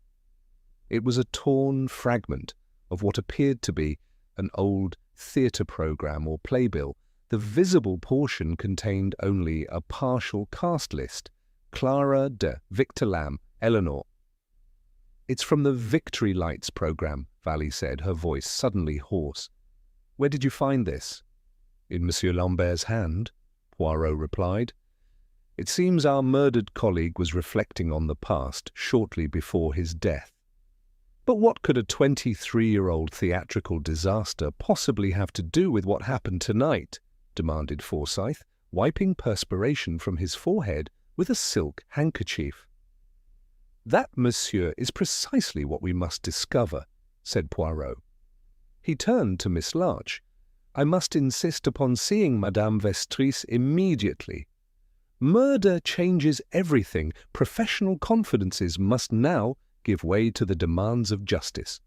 It was a torn fragment of what appeared to be an old theatre program or playbill. The visible portion contained only a partial cast list. Clara de Victor Lamb, Eleanor. It's from the Victory Lights program, Valley said, her voice suddenly hoarse. Where did you find this? In Monsieur Lambert's hand, Poirot replied. It seems our murdered colleague was reflecting on the past shortly before his death. But what could a 23-year-old theatrical disaster possibly have to do with what happened tonight? Demanded Forsyth, wiping perspiration from his forehead with a silk handkerchief. That, monsieur, is precisely what we must discover, said Poirot. He turned to Miss Larch. I must insist upon seeing Madame Vestris immediately. Murder changes everything. Professional confidences must now give way to the demands of justice.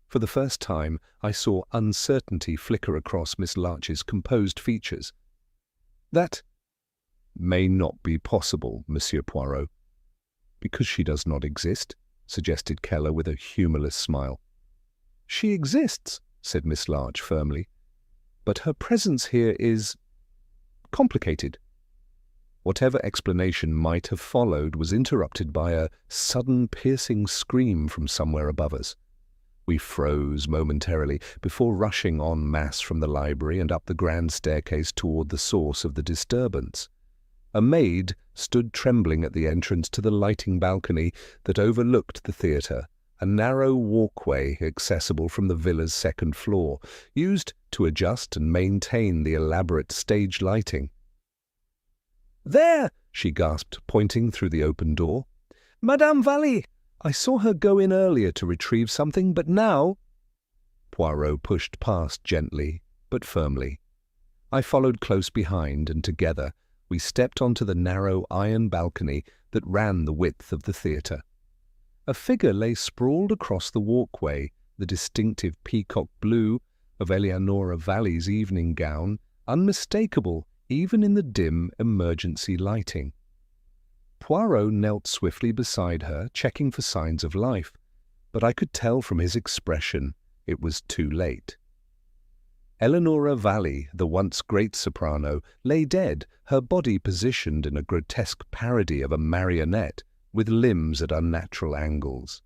For the first time, I saw uncertainty flicker across Miss Larch's composed features. That may not be possible, Monsieur Poirot. Because she does not exist, suggested Keller with a humourless smile. She exists, said Miss Larch firmly, but her presence here is complicated. Whatever explanation might have followed was interrupted by a sudden piercing scream from somewhere above us. We froze momentarily before rushing en masse from the library and up the grand staircase toward the source of the disturbance. A maid stood trembling at the entrance to the lighting balcony that overlooked the theatre, a narrow walkway accessible from the villa's second floor, used to adjust and maintain the elaborate stage lighting. "There!" she gasped, pointing through the open door. "Madame Valley! I saw her go in earlier to retrieve something, but now—" Poirot pushed past gently, but firmly. I followed close behind, and together we stepped onto the narrow iron balcony that ran the width of the theatre. A figure lay sprawled across the walkway, the distinctive peacock blue of Eleanora Valley's evening gown, unmistakable even in the dim emergency lighting. Poirot knelt swiftly beside her, checking for signs of life, but I could tell from his expression it was too late. Eleanora Valley, the once great soprano, lay dead, her body positioned in a grotesque parody of a marionette, with limbs at unnatural angles.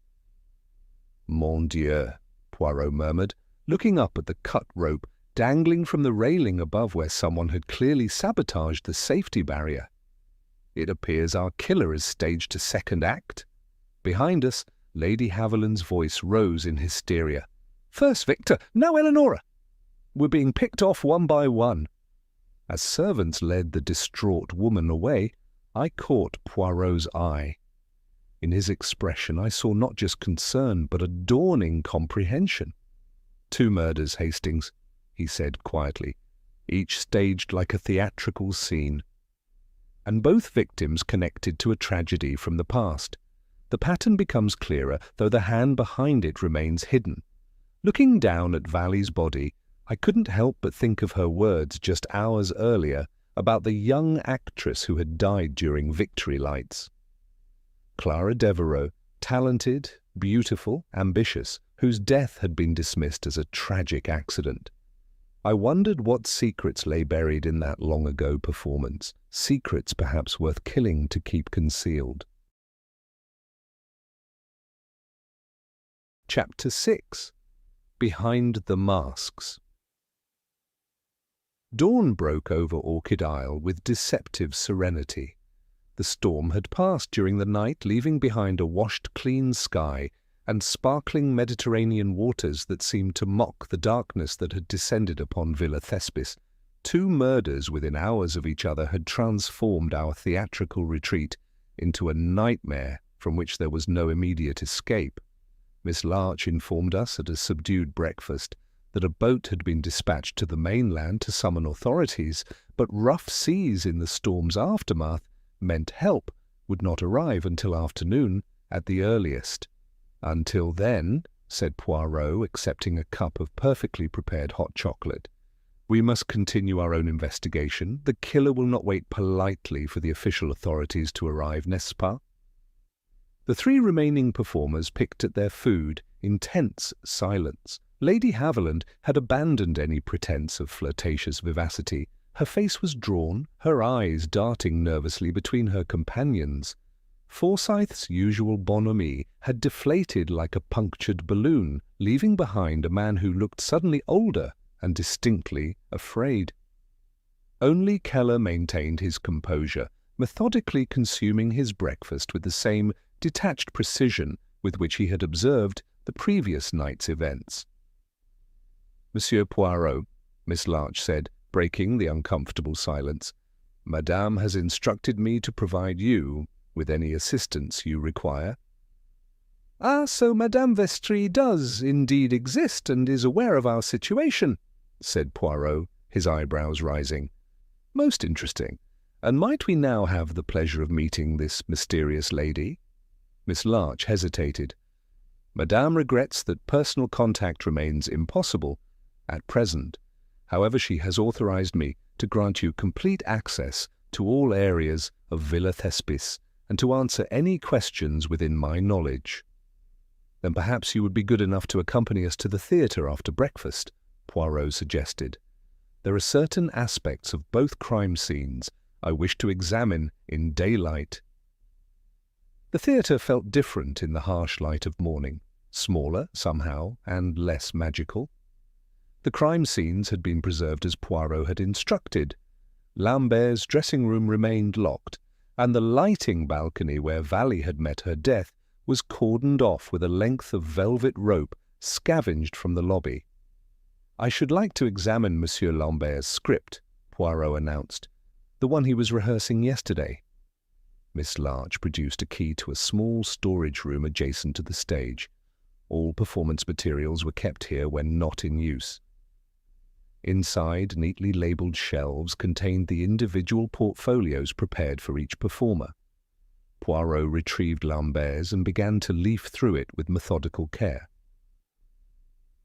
"Mon Dieu," Poirot murmured, looking up at the cut rope dangling from the railing above where someone had clearly sabotaged the safety barrier. "It appears our killer has staged a second act." Behind us, Lady Haviland's voice rose in hysteria. "First Victor, now Eleanora! We're being picked off one by one." As servants led the distraught woman away, I caught Poirot's eye. In his expression I saw not just concern, but a dawning comprehension. "2 murders, Hastings," he said quietly, "each staged like a theatrical scene. And both victims connected to a tragedy from the past. The pattern becomes clearer, though the hand behind it remains hidden. Looking down at Valley's body, I couldn't help but think of her words just hours earlier about the young actress who had died during Victory Lights. Clara Devereux, talented, beautiful, ambitious, whose death had been dismissed as a tragic accident. I wondered what secrets lay buried in that long-ago performance, secrets perhaps worth killing to keep concealed. Chapter 6. Behind the Masks. Dawn broke over Orchid Isle with deceptive serenity. The storm had passed during the night, leaving behind a washed-clean sky and sparkling Mediterranean waters that seemed to mock the darkness that had descended upon Villa Thespis. 2 murders within hours of each other had transformed our theatrical retreat into a nightmare from which there was no immediate escape. Miss Larch informed us at a subdued breakfast that a boat had been dispatched to the mainland to summon authorities, but rough seas in the storm's aftermath meant help would not arrive until afternoon at the earliest. "Until then," said Poirot, accepting a cup of perfectly prepared hot chocolate, "we must continue our own investigation. The killer will not wait politely for the official authorities to arrive, n'est-ce pas?" The 3 remaining performers picked at their food in tense silence. Lady Haviland had abandoned any pretense of flirtatious vivacity. Her face was drawn, her eyes darting nervously between her companions. Forsyth's usual bonhomie had deflated like a punctured balloon, leaving behind a man who looked suddenly older and distinctly afraid. Only Keller maintained his composure, methodically consuming his breakfast with the same detached precision with which he had observed the previous night's events. "Monsieur Poirot," Miss Larch said, breaking the uncomfortable silence, "Madame has instructed me to provide you with any assistance you require." "Ah, so Madame Vestris does indeed exist and is aware of our situation," said Poirot, his eyebrows rising. "Most interesting. And might we now have the pleasure of meeting this mysterious lady?" Miss Larch hesitated. "Madame regrets that personal contact remains impossible at present. However, she has authorized me to grant you complete access to all areas of Villa Thespis and to answer any questions within my knowledge. Then perhaps you would be good enough to accompany us to the theatre after breakfast, Poirot suggested. There are certain aspects of both crime scenes I wish to examine in daylight. The theatre felt different in the harsh light of morning, smaller, somehow, and less magical. The crime scenes had been preserved as Poirot had instructed. Lambert's dressing room remained locked, and the lighting balcony where Valley had met her death was cordoned off with a length of velvet rope scavenged from the lobby. "I should like to examine Monsieur Lambert's script," Poirot announced, "the one he was rehearsing yesterday." Miss Larch produced a key to a small storage room adjacent to the stage. All performance materials were kept here when not in use. Inside, neatly labelled shelves contained the individual portfolios prepared for each performer. Poirot retrieved Lambert's and began to leaf through it with methodical care.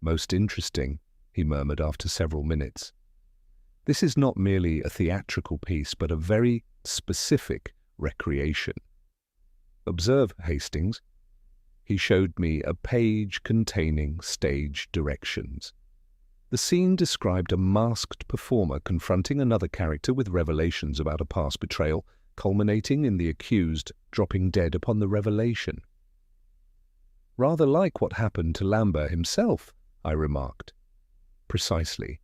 "Most interesting," he murmured after several minutes. "This is not merely a theatrical piece, but a very specific recreation. Observe, Hastings." He showed me a page containing stage directions. The scene described a masked performer confronting another character with revelations about a past betrayal, culminating in the accused dropping dead upon the revelation. "Rather like what happened to Lambert himself," I remarked. "Precisely.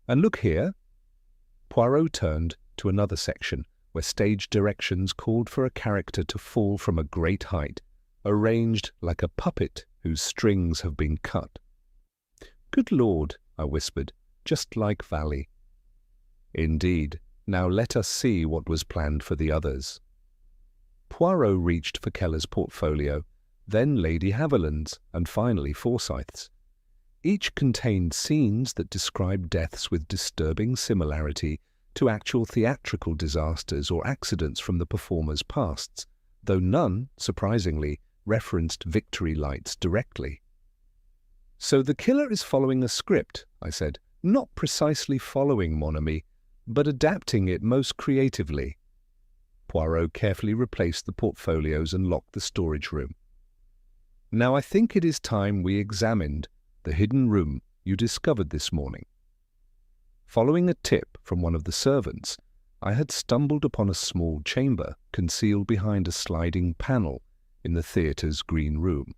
And look here." Poirot turned to another section where stage directions called for a character to fall from a great height, arranged like a puppet whose strings have been cut. "Good Lord," I whispered, "just like Valley." "Indeed. Now let us see what was planned for the others." Poirot reached for Keller's portfolio, then Lady Haviland's, and finally Forsyth's. Each contained scenes that described deaths with disturbing similarity to actual theatrical disasters or accidents from the performers' pasts, though none, surprisingly, referenced victory lights directly. "So the killer is following a script," I said. "Not precisely following, mon ami, but adapting it most creatively." Poirot carefully replaced the portfolios and locked the storage room. "Now I think it is time we examined the hidden room you discovered this morning." Following a tip from one of the servants, I had stumbled upon a small chamber concealed behind a sliding panel in the theatre's green room.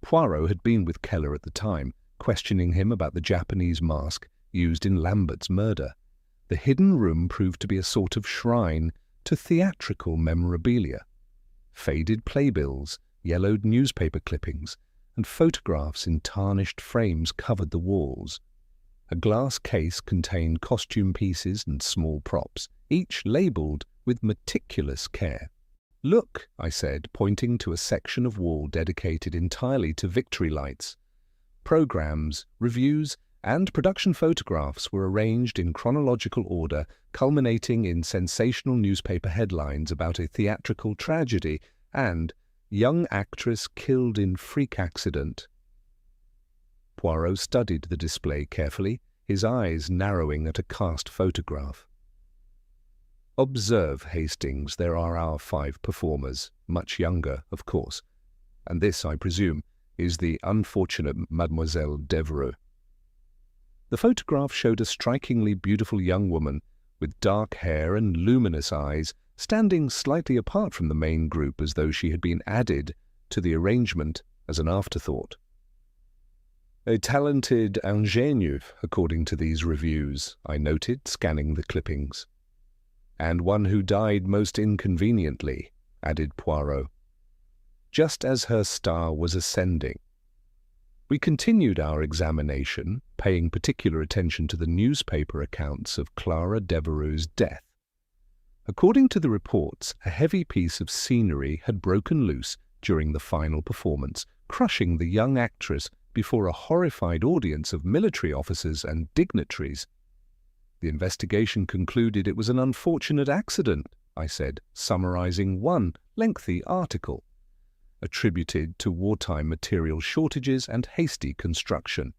Poirot had been with Keller at the time, questioning him about the Japanese mask used in Lambert's murder. The hidden room proved to be a sort of shrine to theatrical memorabilia. Faded playbills, yellowed newspaper clippings, and photographs in tarnished frames covered the walls. A glass case contained costume pieces and small props, each labelled with meticulous care. "Look," I said, pointing to a section of wall dedicated entirely to victory lights. Programs, reviews, and production photographs were arranged in chronological order, culminating in sensational newspaper headlines about a theatrical tragedy and "Young actress killed in freak accident." Poirot studied the display carefully, his eyes narrowing at a cast photograph. "Observe, Hastings, there are our 5 performers, much younger, of course, and this, I presume, is the unfortunate Mademoiselle Devereux." The photograph showed a strikingly beautiful young woman with dark hair and luminous eyes, standing slightly apart from the main group as though she had been added to the arrangement as an afterthought. "A talented ingénue, according to these reviews," I noted, scanning the clippings. "And one who died most inconveniently," added Poirot, "just as her star was ascending." We continued our examination, paying particular attention to the newspaper accounts of Clara Devereux's death. According to the reports, a heavy piece of scenery had broken loose during the final performance, crushing the young actress before a horrified audience of military officers and dignitaries. "The investigation concluded it was an unfortunate accident," I said, summarizing one lengthy article, attributed to wartime material shortages and hasty construction.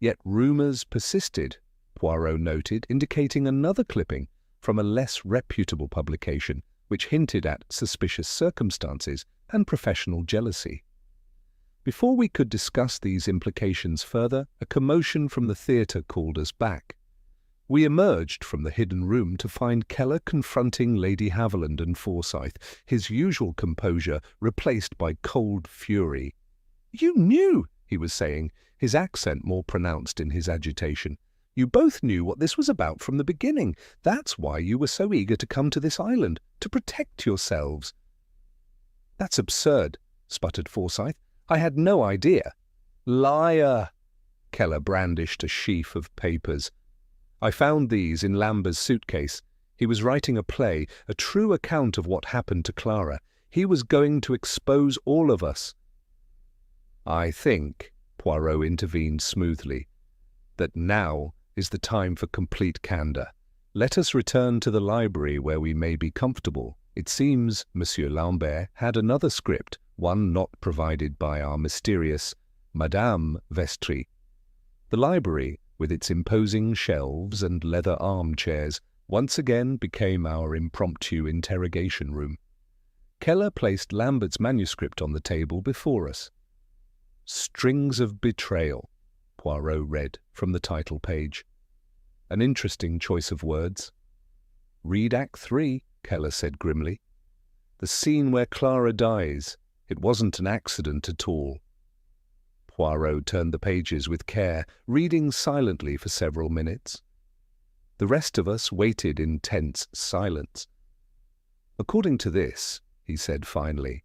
Yet rumors persisted, Poirot noted, indicating another clipping from a less reputable publication, which hinted at suspicious circumstances and professional jealousy. Before we could discuss these implications further, a commotion from the theatre called us back. We emerged from the hidden room to find Keller confronting Lady Haviland and Forsyth, his usual composure replaced by cold fury. "You knew," he was saying, his accent more pronounced in his agitation. "You both knew what this was about from the beginning. That's why you were so eager to come to this island, to protect yourselves." "That's absurd," sputtered Forsyth. "I had no idea." "Liar!" Keller brandished a sheaf of papers. "I found these in Lamber's suitcase. He was writing a play, a true account of what happened to Clara. He was going to expose all of us." "I think," Poirot intervened smoothly, "that now is the time for complete candour. Let us return to the library where we may be comfortable. It seems Monsieur Lambert had another script, one not provided by our mysterious Madame Vestry. The library, with its imposing shelves and leather armchairs, once again became our impromptu interrogation room. Keller placed Lambert's manuscript on the table before us. "Strings of Betrayal," Poirot read from the title page. "An interesting choice of words." "Read Act 3, Keller said grimly. "The scene where Clara dies. It wasn't an accident at all." Poirot turned the pages with care, reading silently for several minutes. The rest of us waited in tense silence. "According to this," he said finally,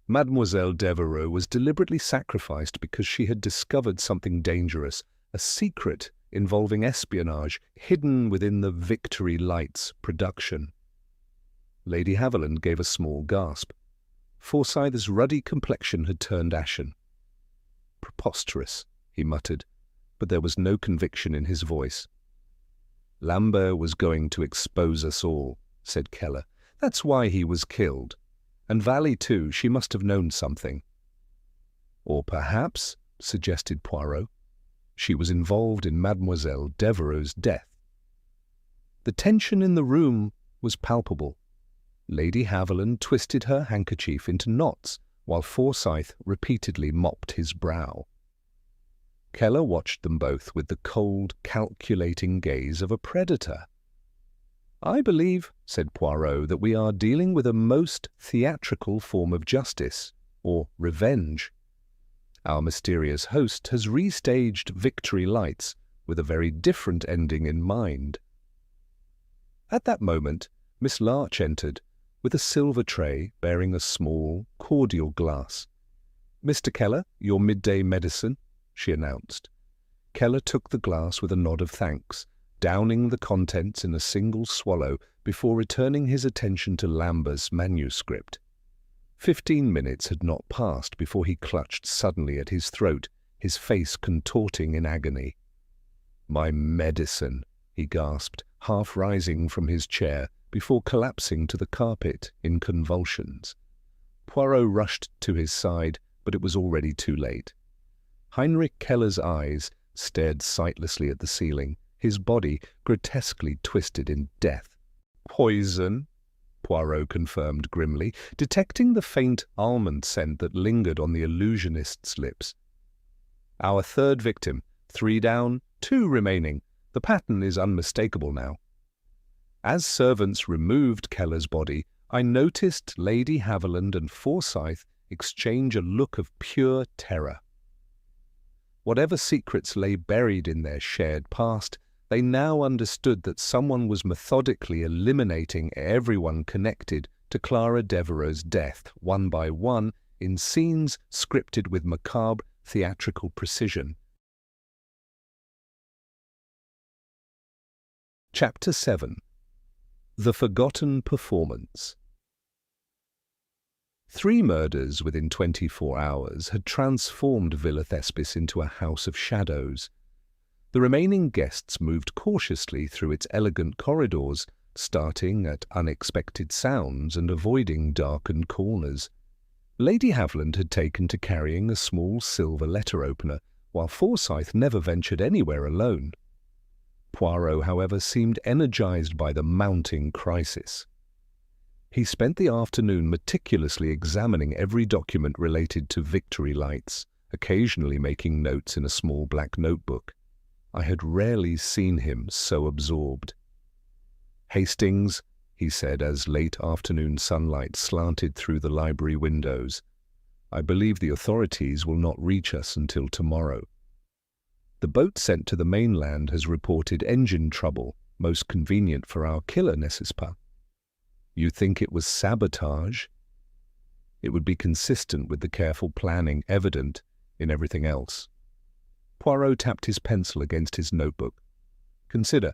"Mademoiselle Devereux was deliberately sacrificed because she had discovered something dangerous, a secret involving espionage hidden within the Victory Lights production." Lady Haviland gave a small gasp. Forsyth's ruddy complexion had turned ashen. "Preposterous," he muttered, but there was no conviction in his voice. "Lambert was going to expose us all," said Keller. "That's why he was killed. And Valley, too, she must have known something." "Or perhaps," suggested Poirot, "she was involved in Mademoiselle Devereux's death." The tension in the room was palpable. Lady Haviland twisted her handkerchief into knots, while Forsyth repeatedly mopped his brow. Keller watched them both with the cold, calculating gaze of a predator. "I believe," said Poirot, "that we are dealing with a most theatrical form of justice, or revenge. Our mysterious host has restaged Victory Lights with a very different ending in mind." At that moment, Miss Larch entered, with a silver tray bearing a small, cordial glass. "Mr. Keller, your midday medicine," she announced. Keller took the glass with a nod of thanks, downing the contents in a single swallow before returning his attention to Lambert's manuscript. 15 minutes had not passed before he clutched suddenly at his throat, his face contorting in agony. "My medicine," he gasped, half rising from his chair before collapsing to the carpet in convulsions. Poirot rushed to his side, but it was already too late. Heinrich Keller's eyes stared sightlessly at the ceiling, his body grotesquely twisted in death. "Poison," Poirot confirmed grimly, detecting the faint almond scent that lingered on the illusionist's lips. "Our third victim. 3 down, 2 remaining. The pattern is unmistakable now." As servants removed Keller's body, I noticed Lady Haviland and Forsyth exchange a look of pure terror. Whatever secrets lay buried in their shared past, they now understood that someone was methodically eliminating everyone connected to Clara Devereux's death, one by one, in scenes scripted with macabre theatrical precision. Chapter 7. The Forgotten Performance. 3 murders within 24 hours had transformed Villa Thespis into a house of shadows. The remaining guests moved cautiously through its elegant corridors, starting at unexpected sounds and avoiding darkened corners. Lady Haviland had taken to carrying a small silver letter opener, while Forsyth never ventured anywhere alone. Poirot, however, seemed energized by the mounting crisis. He spent the afternoon meticulously examining every document related to victory lights, occasionally making notes in a small black notebook. I had rarely seen him so absorbed. "Hastings," he said as late afternoon sunlight slanted through the library windows, "I believe the authorities will not reach us until tomorrow. The boat sent to the mainland has reported engine trouble, most convenient for our killer, n'est-ce pas? You think it was sabotage? It would be consistent with the careful planning evident in everything else." Poirot tapped his pencil against his notebook. "Consider,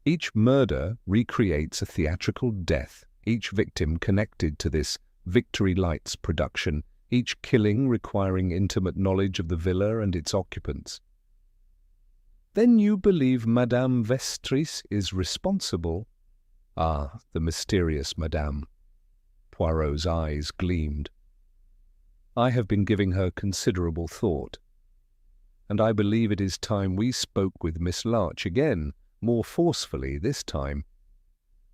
each murder recreates a theatrical death, each victim connected to this Victory Lights production, each killing requiring intimate knowledge of the villa and its occupants." "Then you believe Madame Vestris is responsible?" "Ah, the mysterious Madame." Poirot's eyes gleamed. "I have been giving her considerable thought, and I believe it is time we spoke with Miss Larch again, more forcefully this time."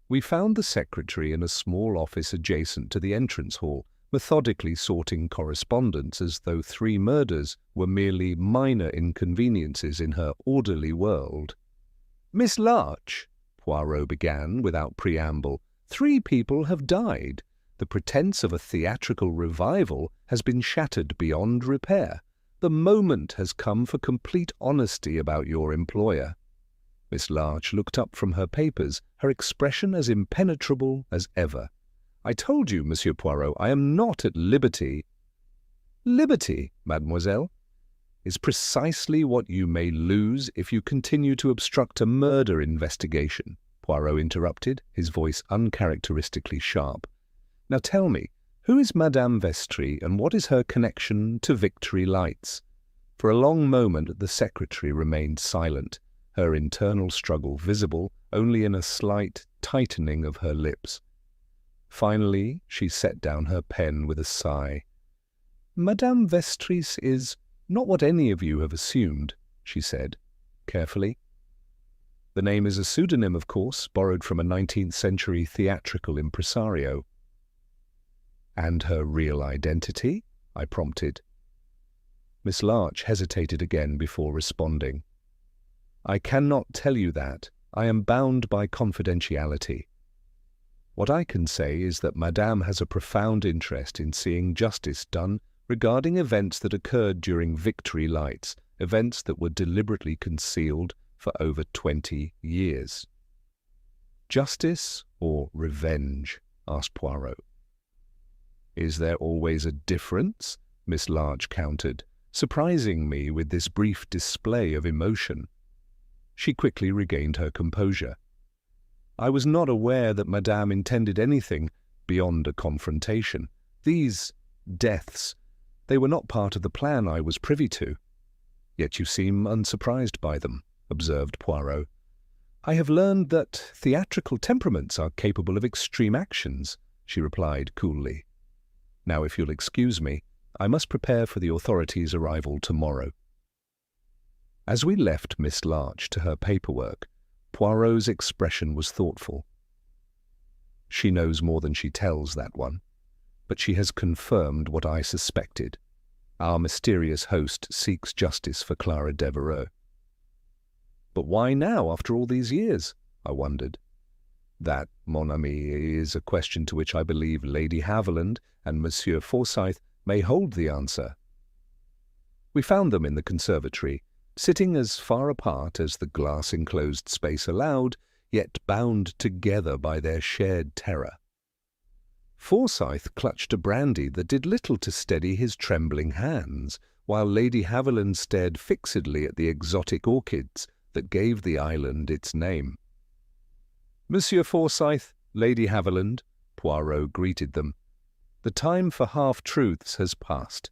We found the secretary in a small office adjacent to the entrance hall, methodically sorting correspondence as though 3 murders were merely minor inconveniences in her orderly world. "Miss Larch," Poirot began without preamble, "3 people have died. The pretense of a theatrical revival has been shattered beyond repair. The moment has come for complete honesty about your employer." Miss Larch looked up from her papers, her expression as impenetrable as ever. "I told you, Monsieur Poirot, I am not at liberty." "Liberty, mademoiselle, is precisely what you may lose if you continue to obstruct a murder investigation," Poirot interrupted, his voice uncharacteristically sharp. "Now tell me, who is Madame Vestris and what is her connection to Victory Lights?" For a long moment the secretary remained silent, her internal struggle visible only in a slight tightening of her lips. Finally, she set down her pen with a sigh. "Madame Vestris is not what any of you have assumed," she said, carefully. "The name is a pseudonym, of course, borrowed from a 19th century theatrical impresario." "And her real identity?" I prompted. Miss Larch hesitated again before responding. "I cannot tell you that. I am bound by confidentiality. What I can say is that Madame has a profound interest in seeing justice done regarding events that occurred during Victory Lights, events that were deliberately concealed for over 20 years. "Justice or revenge?" asked Poirot. "Is there always a difference?" Miss Larch countered, surprising me with this brief display of emotion. She quickly regained her composure. "I was not aware that Madame intended anything beyond a confrontation. These deaths, they were not part of the plan I was privy to." "Yet you seem unsurprised by them," observed Poirot. "I have learned that theatrical temperaments are capable of extreme actions," she replied coolly. "Now, if you'll excuse me, I must prepare for the authorities' arrival tomorrow." As we left Miss Larch to her paperwork, Poirot's expression was thoughtful. "She knows more than she tells, that one. But she has confirmed what I suspected. Our mysterious host seeks justice for Clara Devereux." "But why now, after all these years?" I wondered. "That, mon ami, is a question to which I believe Lady Haviland and Monsieur Forsyth may hold the answer." We found them in the conservatory, sitting as far apart as the glass-enclosed space allowed, yet bound together by their shared terror. Forsyth clutched a brandy that did little to steady his trembling hands, while Lady Haviland stared fixedly at the exotic orchids that gave the island its name. "Monsieur Forsyth, Lady Haviland," Poirot greeted them. "The time for half-truths has passed.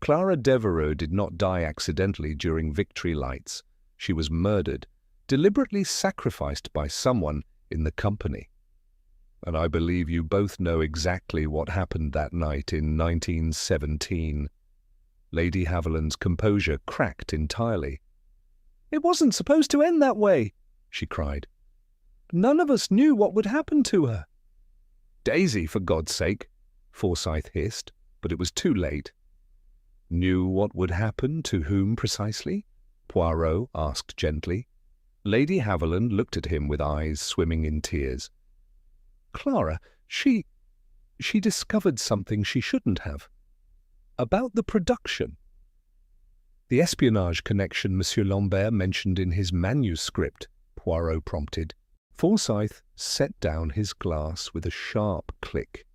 Clara Devereux did not die accidentally during Victory Lights. She was murdered, deliberately sacrificed by someone in the company. And I believe you both know exactly what happened that night in 1917. Lady Haviland's composure cracked entirely. "It wasn't supposed to end that way," she cried. "None of us knew what would happen to her." "Daisy, for God's sake," Forsyth hissed, but it was too late. "Knew what would happen to whom precisely?" Poirot asked gently. Lady Haviland looked at him with eyes swimming in tears. "Clara, she discovered something she shouldn't have. About the production." "The espionage connection Monsieur Lambert mentioned in his manuscript," Poirot prompted. Forsyth set down his glass with a sharp click.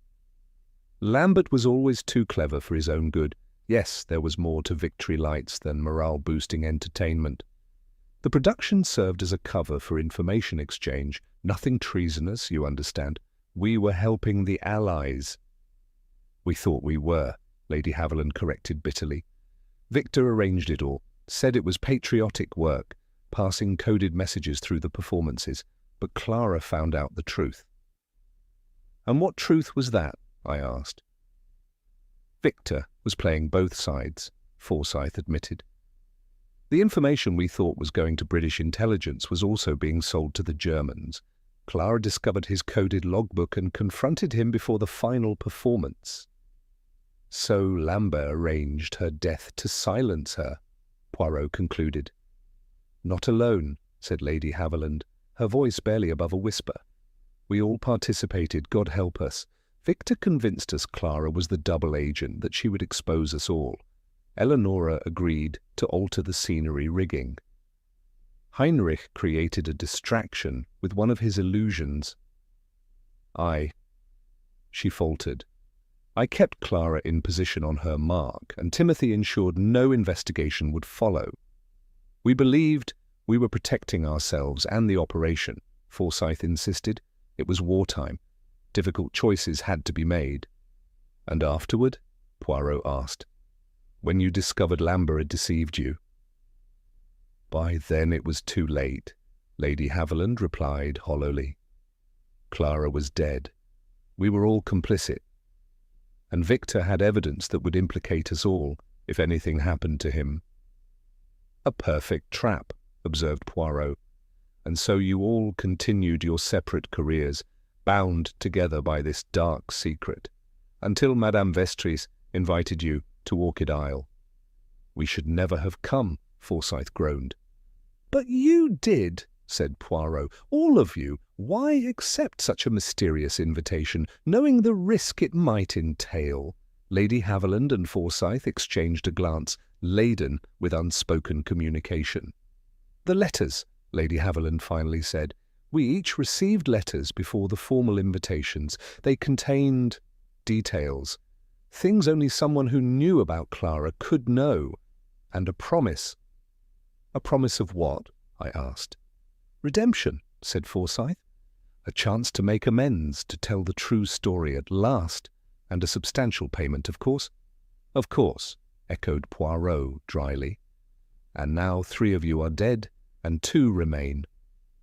Lambert was always too clever for his own good. Yes, there was more to Victory Lights than morale-boosting entertainment. The production served as a cover for information exchange. Nothing treasonous, you understand. We were helping the Allies. "We thought we were," Lady Haviland corrected bitterly. "Victor arranged it all, said it was patriotic work, passing coded messages through the performances, but Clara found out the truth." "And what truth was that?" I asked. "Victor was playing both sides," Forsyth admitted. "The information we thought was going to British intelligence was also being sold to the Germans. Clara discovered his coded logbook and confronted him before the final performance. So Lambert arranged her death to silence her," Poirot concluded. "Not alone," said Lady Haviland, her voice barely above a whisper. "We all participated, God help us. Victor convinced us Clara was the double agent, that she would expose us all. Eleonora agreed to alter the scenery rigging. Heinrich created a distraction with one of his illusions. She faltered. "I kept Clara in position on her mark, and Timothy ensured no investigation would follow. We believed we were protecting ourselves and the operation," Forsyth insisted. "It was wartime. Difficult choices had to be made." "And afterward?" Poirot asked. "When you discovered Lambert had deceived you?" "By then it was too late," Lady Haviland replied hollowly. "Clara was dead. We were all complicit. And Victor had evidence that would implicate us all if anything happened to him." "A perfect trap," observed Poirot. "And so you all continued your separate careers, bound together by this dark secret, until Madame Vestris invited you to Orchid Isle." "We should never have come," Forsyth groaned. "But you did," said Poirot. "All of you. Why accept such a mysterious invitation, knowing the risk it might entail?" Lady Haviland and Forsyth exchanged a glance, laden with unspoken communication. "The letters," Lady Haviland finally said. "We each received letters before the formal invitations. They contained details, things only someone who knew about Clara could know, and a promise." "A promise of what?" I asked. "Redemption," said Forsyth. "A chance to make amends, to tell the true story at last, and a substantial payment, of course." "Of course," echoed Poirot dryly. "And now 3 of you are dead, and 2 remain.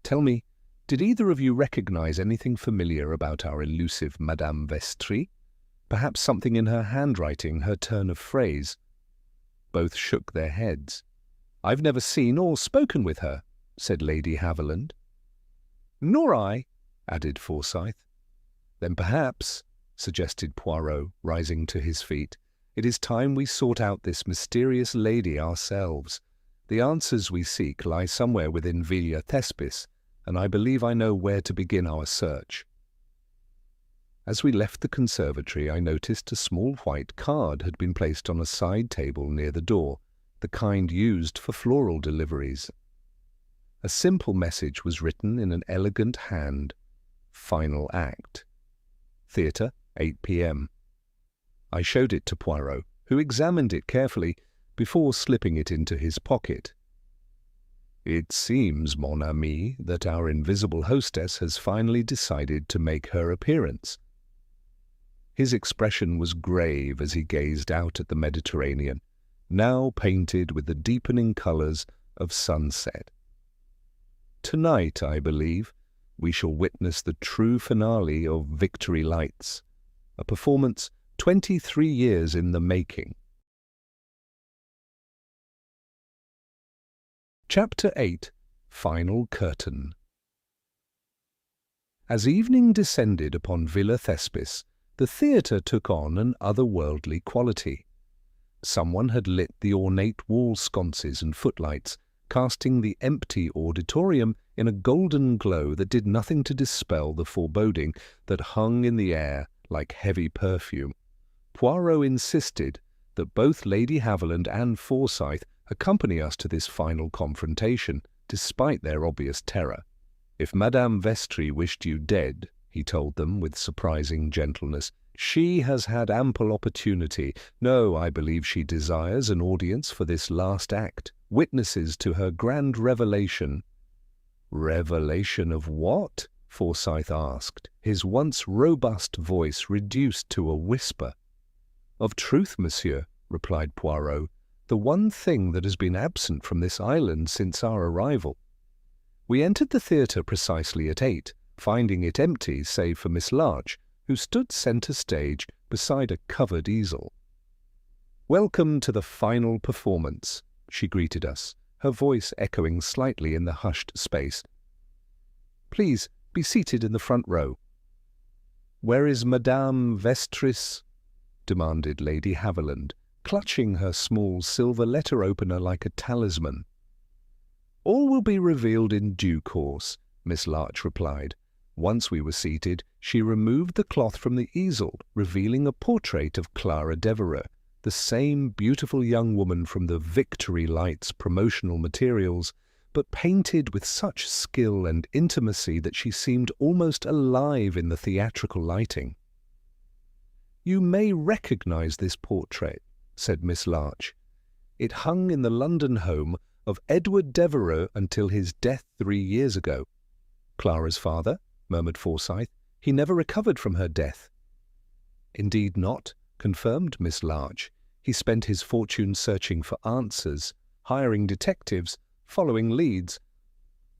Tell me, did either of you recognize anything familiar about our elusive Madame Vestris? Perhaps something in her handwriting, her turn of phrase?" Both shook their heads. "I've never seen or spoken with her," said Lady Haviland. "Nor I," added Forsyth. "Then perhaps," suggested Poirot, rising to his feet, "it is time we sought out this mysterious lady ourselves. The answers we seek lie somewhere within Villa Thespis, and I believe I know where to begin our search." As we left the conservatory, I noticed a small white card had been placed on a side table near the door, the kind used for floral deliveries. A simple message was written in an elegant hand: "Final act. Theatre, 8 p.m. I showed it to Poirot, who examined it carefully before slipping it into his pocket. "It seems, mon ami, that our invisible hostess has finally decided to make her appearance." His expression was grave as he gazed out at the Mediterranean, now painted with the deepening colors of sunset. "Tonight, I believe, we shall witness the true finale of Victory Lights, a performance 23 years in the making." Chapter 8. Final Curtain. As evening descended upon Villa Thespis, the theatre took on an otherworldly quality. Someone had lit the ornate wall sconces and footlights, casting the empty auditorium in a golden glow that did nothing to dispel the foreboding that hung in the air like heavy perfume. Poirot insisted that both Lady Haviland and Forsyth accompany us to this final confrontation, despite their obvious terror. If Madame Vestris wished you dead, he told them with surprising gentleness, she has had ample opportunity. No, I believe she desires an audience for this last act, witnesses to her grand revelation. Revelation of what? Forsyth asked, his once robust voice reduced to a whisper. Of truth, monsieur, replied Poirot, the one thing that has been absent from this island since our arrival. We entered the theatre precisely at 8, finding it empty save for Miss Larch, who stood centre stage beside a covered easel. Welcome to the final performance, she greeted us, her voice echoing slightly in the hushed space. Please be seated in the front row. Where is Madame Vestris? Demanded Lady Haviland, clutching her small silver letter opener like a talisman. All will be revealed in due course, Miss Larch replied. Once we were seated, she removed the cloth from the easel, revealing a portrait of Clara Devereux, the same beautiful young woman from the Victory Lights promotional materials, but painted with such skill and intimacy that she seemed almost alive in the theatrical lighting. You may recognize this portrait, said Miss Larch. It hung in the London home of Edward Devereux until his death 3 years ago. Clara's father, murmured Forsyth. He never recovered from her death. Indeed not, confirmed Miss Larch. He spent his fortune searching for answers, hiring detectives, following leads,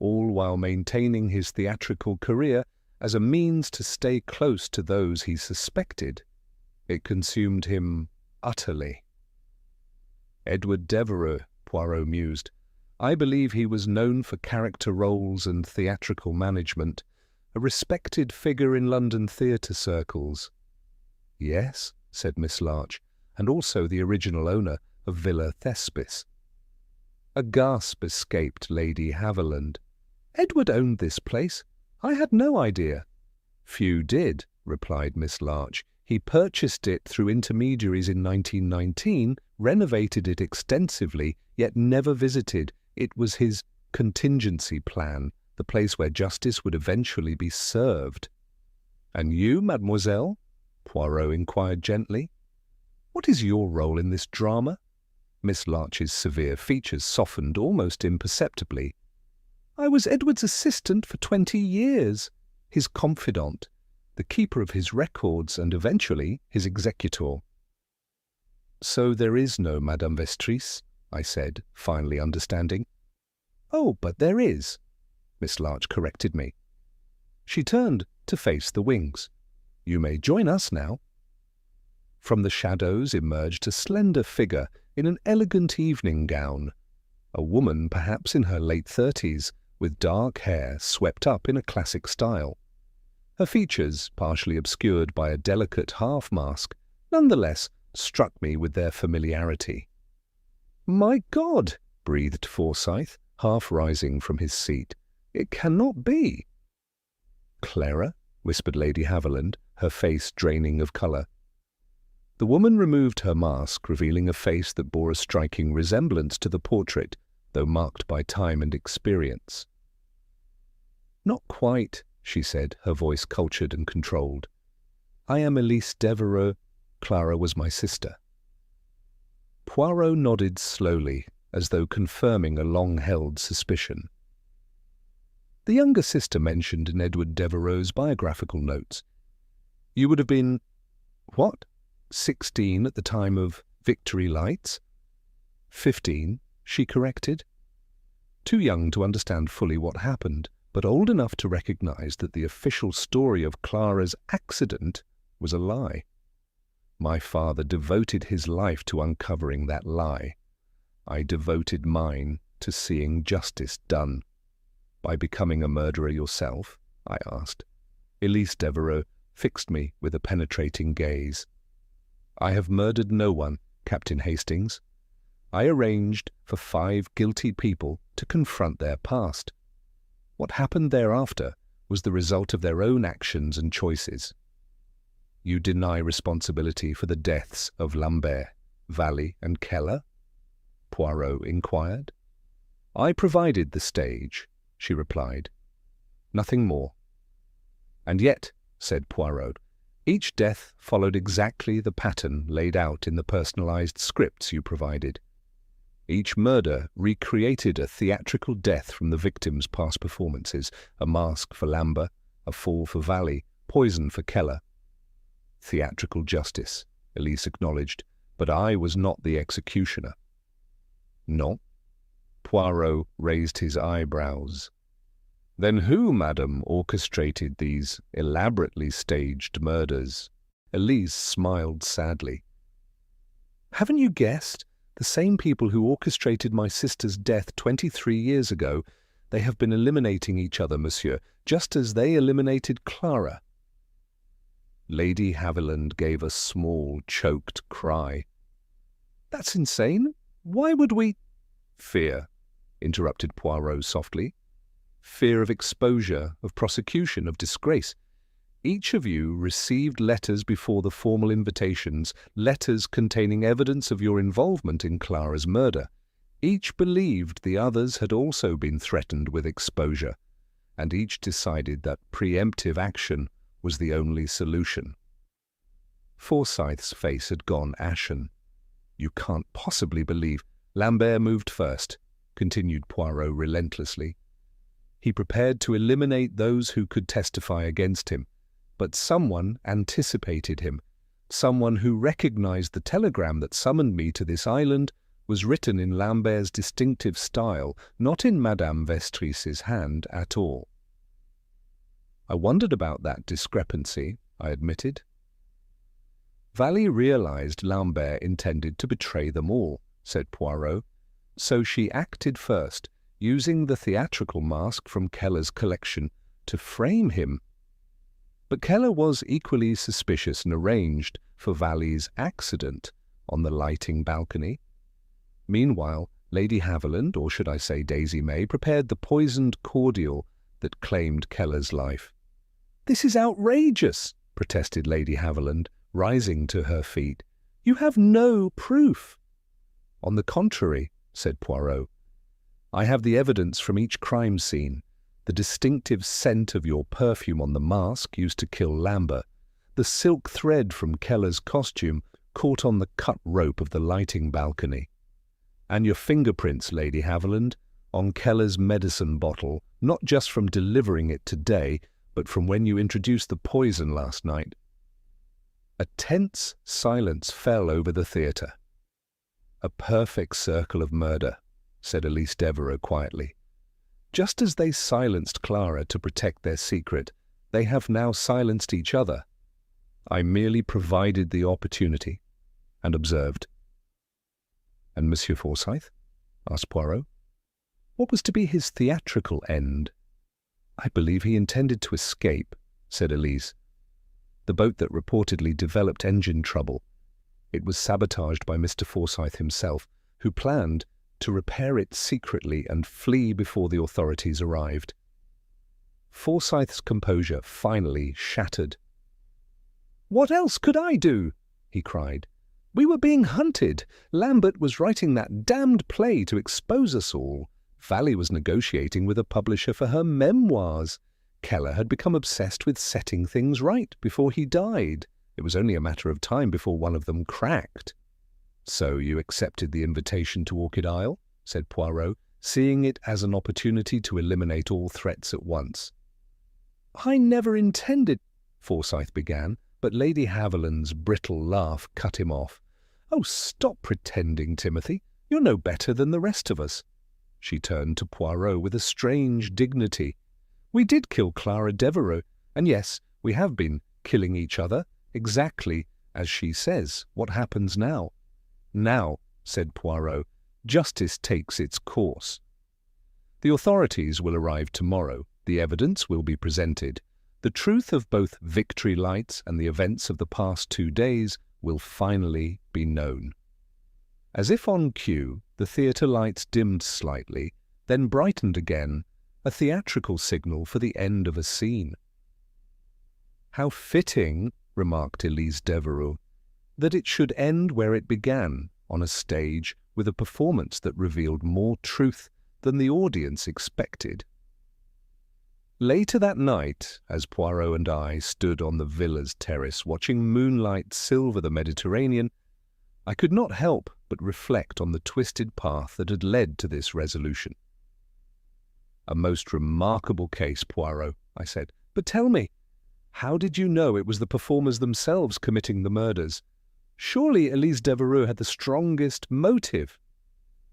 all while maintaining his theatrical career as a means to stay close to those he suspected. It consumed him utterly. Edward Devereux, Poirot mused. I believe he was known for character roles and theatrical management, a respected figure in London theatre circles. Yes, said Miss Larch, and also the original owner of Villa Thespis. A gasp escaped Lady Haviland. Edward owned this place. I had no idea. Few did, replied Miss Larch. He purchased it through intermediaries in 1919, renovated it extensively, yet never visited. It was his contingency plan, the place where justice would eventually be served. And you, mademoiselle? Poirot inquired gently. What is your role in this drama? Miss Larch's severe features softened almost imperceptibly. I was Edward's assistant for 20 years, his confidant, the keeper of his records and eventually his executor. So there is no Madame Vestris, I said, finally understanding. Oh, but there is, Miss Larch corrected me. She turned to face the wings. You may join us now. From the shadows emerged a slender figure in an elegant evening gown, a woman perhaps in her late 30s, with dark hair swept up in a classic style. Her features, partially obscured by a delicate half-mask, nonetheless struck me with their familiarity. My God, breathed Forsyth, half rising from his seat. It cannot be. Clara, whispered Lady Haviland, her face draining of colour. The woman removed her mask, revealing a face that bore a striking resemblance to the portrait, though marked by time and experience. Not quite, she said, her voice cultured and controlled. I am Elise Devereux. Clara was my sister. Poirot nodded slowly, as though confirming a long-held suspicion. The younger sister mentioned in Edward Devereux's biographical notes. You would have been, what, 16 at the time of Victory Lights? 15, she corrected. Too young to understand fully what happened, but old enough to recognize that the official story of Clara's accident was a lie. My father devoted his life to uncovering that lie. I devoted mine to seeing justice done. By becoming a murderer yourself? I asked. Elise Devereux fixed me with a penetrating gaze. "I have murdered no one, Captain Hastings. I arranged for 5 guilty people to confront their past. What happened thereafter was the result of their own actions and choices." "You deny responsibility for the deaths of Lambert, Valley, and Keller?" Poirot inquired. "I provided the stage," she replied. "Nothing more." "And yet," said Poirot, "each death followed exactly the pattern laid out in the personalized scripts you provided. Each murder recreated a theatrical death from the victim's past performances, a mask for Lambert, a fall for Valley, poison for Keller." "Theatrical justice," Elise acknowledged, "but I was not the executioner." "No?" Poirot raised his eyebrows. "Then who, madam, orchestrated these elaborately staged murders?" Elise smiled sadly. "Haven't you guessed? The same people who orchestrated my sister's death 23 years ago. They have been eliminating each other, monsieur, just as they eliminated Clara." Lady Haviland gave a small, choked cry. "That's insane. Why would we—" "Fear," interrupted Poirot softly. "Fear of exposure, of prosecution, of disgrace. Each of you received letters before the formal invitations, letters containing evidence of your involvement in Clara's murder. Each believed the others had also been threatened with exposure, and each decided that preemptive action was the only solution." Forsyth's face had gone ashen. "You can't possibly believe—" "Lambert moved first," continued Poirot relentlessly. "He prepared to eliminate those who could testify against him. But someone anticipated him. Someone who recognized the telegram that summoned me to this island was written in Lambert's distinctive style, not in Madame Vestris's hand at all." "I wondered about that discrepancy," I admitted. "Valley realized Lambert intended to betray them all," said Poirot. "So she acted first, using the theatrical mask from Keller's collection to frame him. But Keller was equally suspicious and arranged for Valley's accident on the lighting balcony. Meanwhile, Lady Haviland, or should I say Daisy May, prepared the poisoned cordial that claimed Keller's life." "This is outrageous," protested Lady Haviland, rising to her feet. "You have no proof." "On the contrary," said Poirot, "I have the evidence from each crime scene. The distinctive scent of your perfume on the mask used to kill Lambert, the silk thread from Keller's costume caught on the cut rope of the lighting balcony, and your fingerprints, Lady Haviland, on Keller's medicine bottle, not just from delivering it today, but from when you introduced the poison last night." A tense silence fell over the theatre. "A perfect circle of murder," said Elise Devereux quietly. "Just as they silenced Clara to protect their secret, they have now silenced each other. I merely provided the opportunity and observed." "And Monsieur Forsyth?" asked Poirot. "What was to be his theatrical end?" "I believe he intended to escape," said Elise. "The boat that reportedly developed engine trouble. It was sabotaged by Mr. Forsyth himself, who planned to repair it secretly and flee before the authorities arrived." Forsyth's composure finally shattered. "What else could I do?" he cried. "We were being hunted. Lambert was writing that damned play to expose us all. Valley was negotiating with a publisher for her memoirs. Keller had become obsessed with setting things right before he died. It was only a matter of time before one of them cracked." "So you accepted the invitation to Orchid Isle?" said Poirot, seeing it as an opportunity to eliminate all threats at once. "I never intended—" Forsyth began, but Lady Haviland's brittle laugh cut him off. "Oh, stop pretending, Timothy. You're no better than the rest of us." She turned to Poirot with a strange dignity. "We did kill Clara Devereux, and yes, we have been killing each other, exactly as she says. What happens now?" "Now," said Poirot, "justice takes its course. The authorities will arrive tomorrow. The evidence will be presented. The truth of both victory lights and the events of the past 2 days will finally be known. As if on cue, the theatre lights dimmed slightly, then brightened again, a theatrical signal for the end of a scene. "How fitting," remarked Elise Devereux, "that it should end where it began, on a stage with a performance that revealed more truth than the audience expected." Later that night, as Poirot and I stood on the villa's terrace watching moonlight silver the Mediterranean, I could not help but reflect on the twisted path that had led to this resolution. "A most remarkable case, Poirot," I said. "But tell me, how did you know it was the performers themselves committing the murders? Surely Elise Devereux had the strongest motive."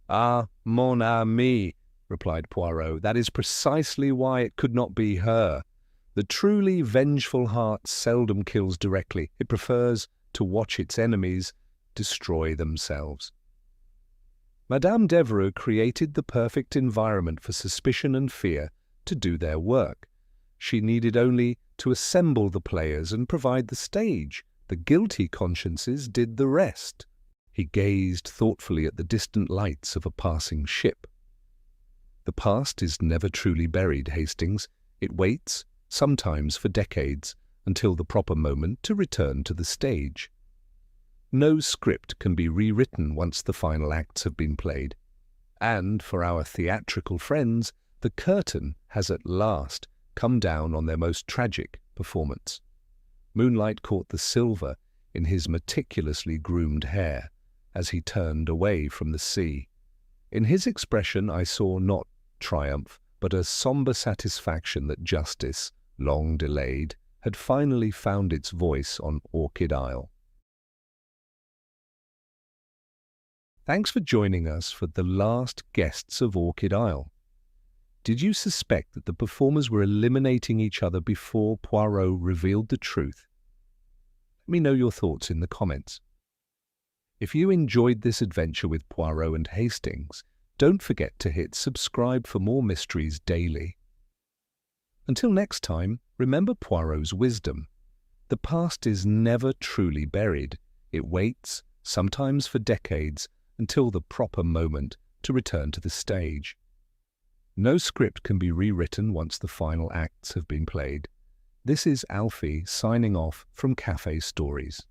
"Ah, mon ami," replied Poirot, "that is precisely why it could not be her. The truly vengeful heart seldom kills directly. It prefers to watch its enemies destroy themselves." Madame Devereux created the perfect environment for suspicion and fear to do their work. She needed only to assemble the players and provide the stage. The guilty consciences did the rest. He gazed thoughtfully at the distant lights of a passing ship. "The past is never truly buried, Hastings. It waits, sometimes for decades, until the proper moment to return to the stage. No script can be rewritten once the final acts have been played. And for our theatrical friends, the curtain has at last come down on their most tragic performance." Moonlight caught the silver in his meticulously groomed hair as he turned away from the sea. In his expression I saw not triumph, but a somber satisfaction that justice, long delayed, had finally found its voice on Orchid Isle. Thanks for joining us for the last guests of Orchid Isle. Did you suspect that the performers were eliminating each other before Poirot revealed the truth? Let me know your thoughts in the comments. If you enjoyed this adventure with Poirot and Hastings, don't forget to hit subscribe for more mysteries daily. Until next time, remember Poirot's wisdom. The past is never truly buried. It waits, sometimes for decades, until the proper moment to return to the stage. No script can be rewritten once the final acts have been played. This is Alfie signing off from Café Stories.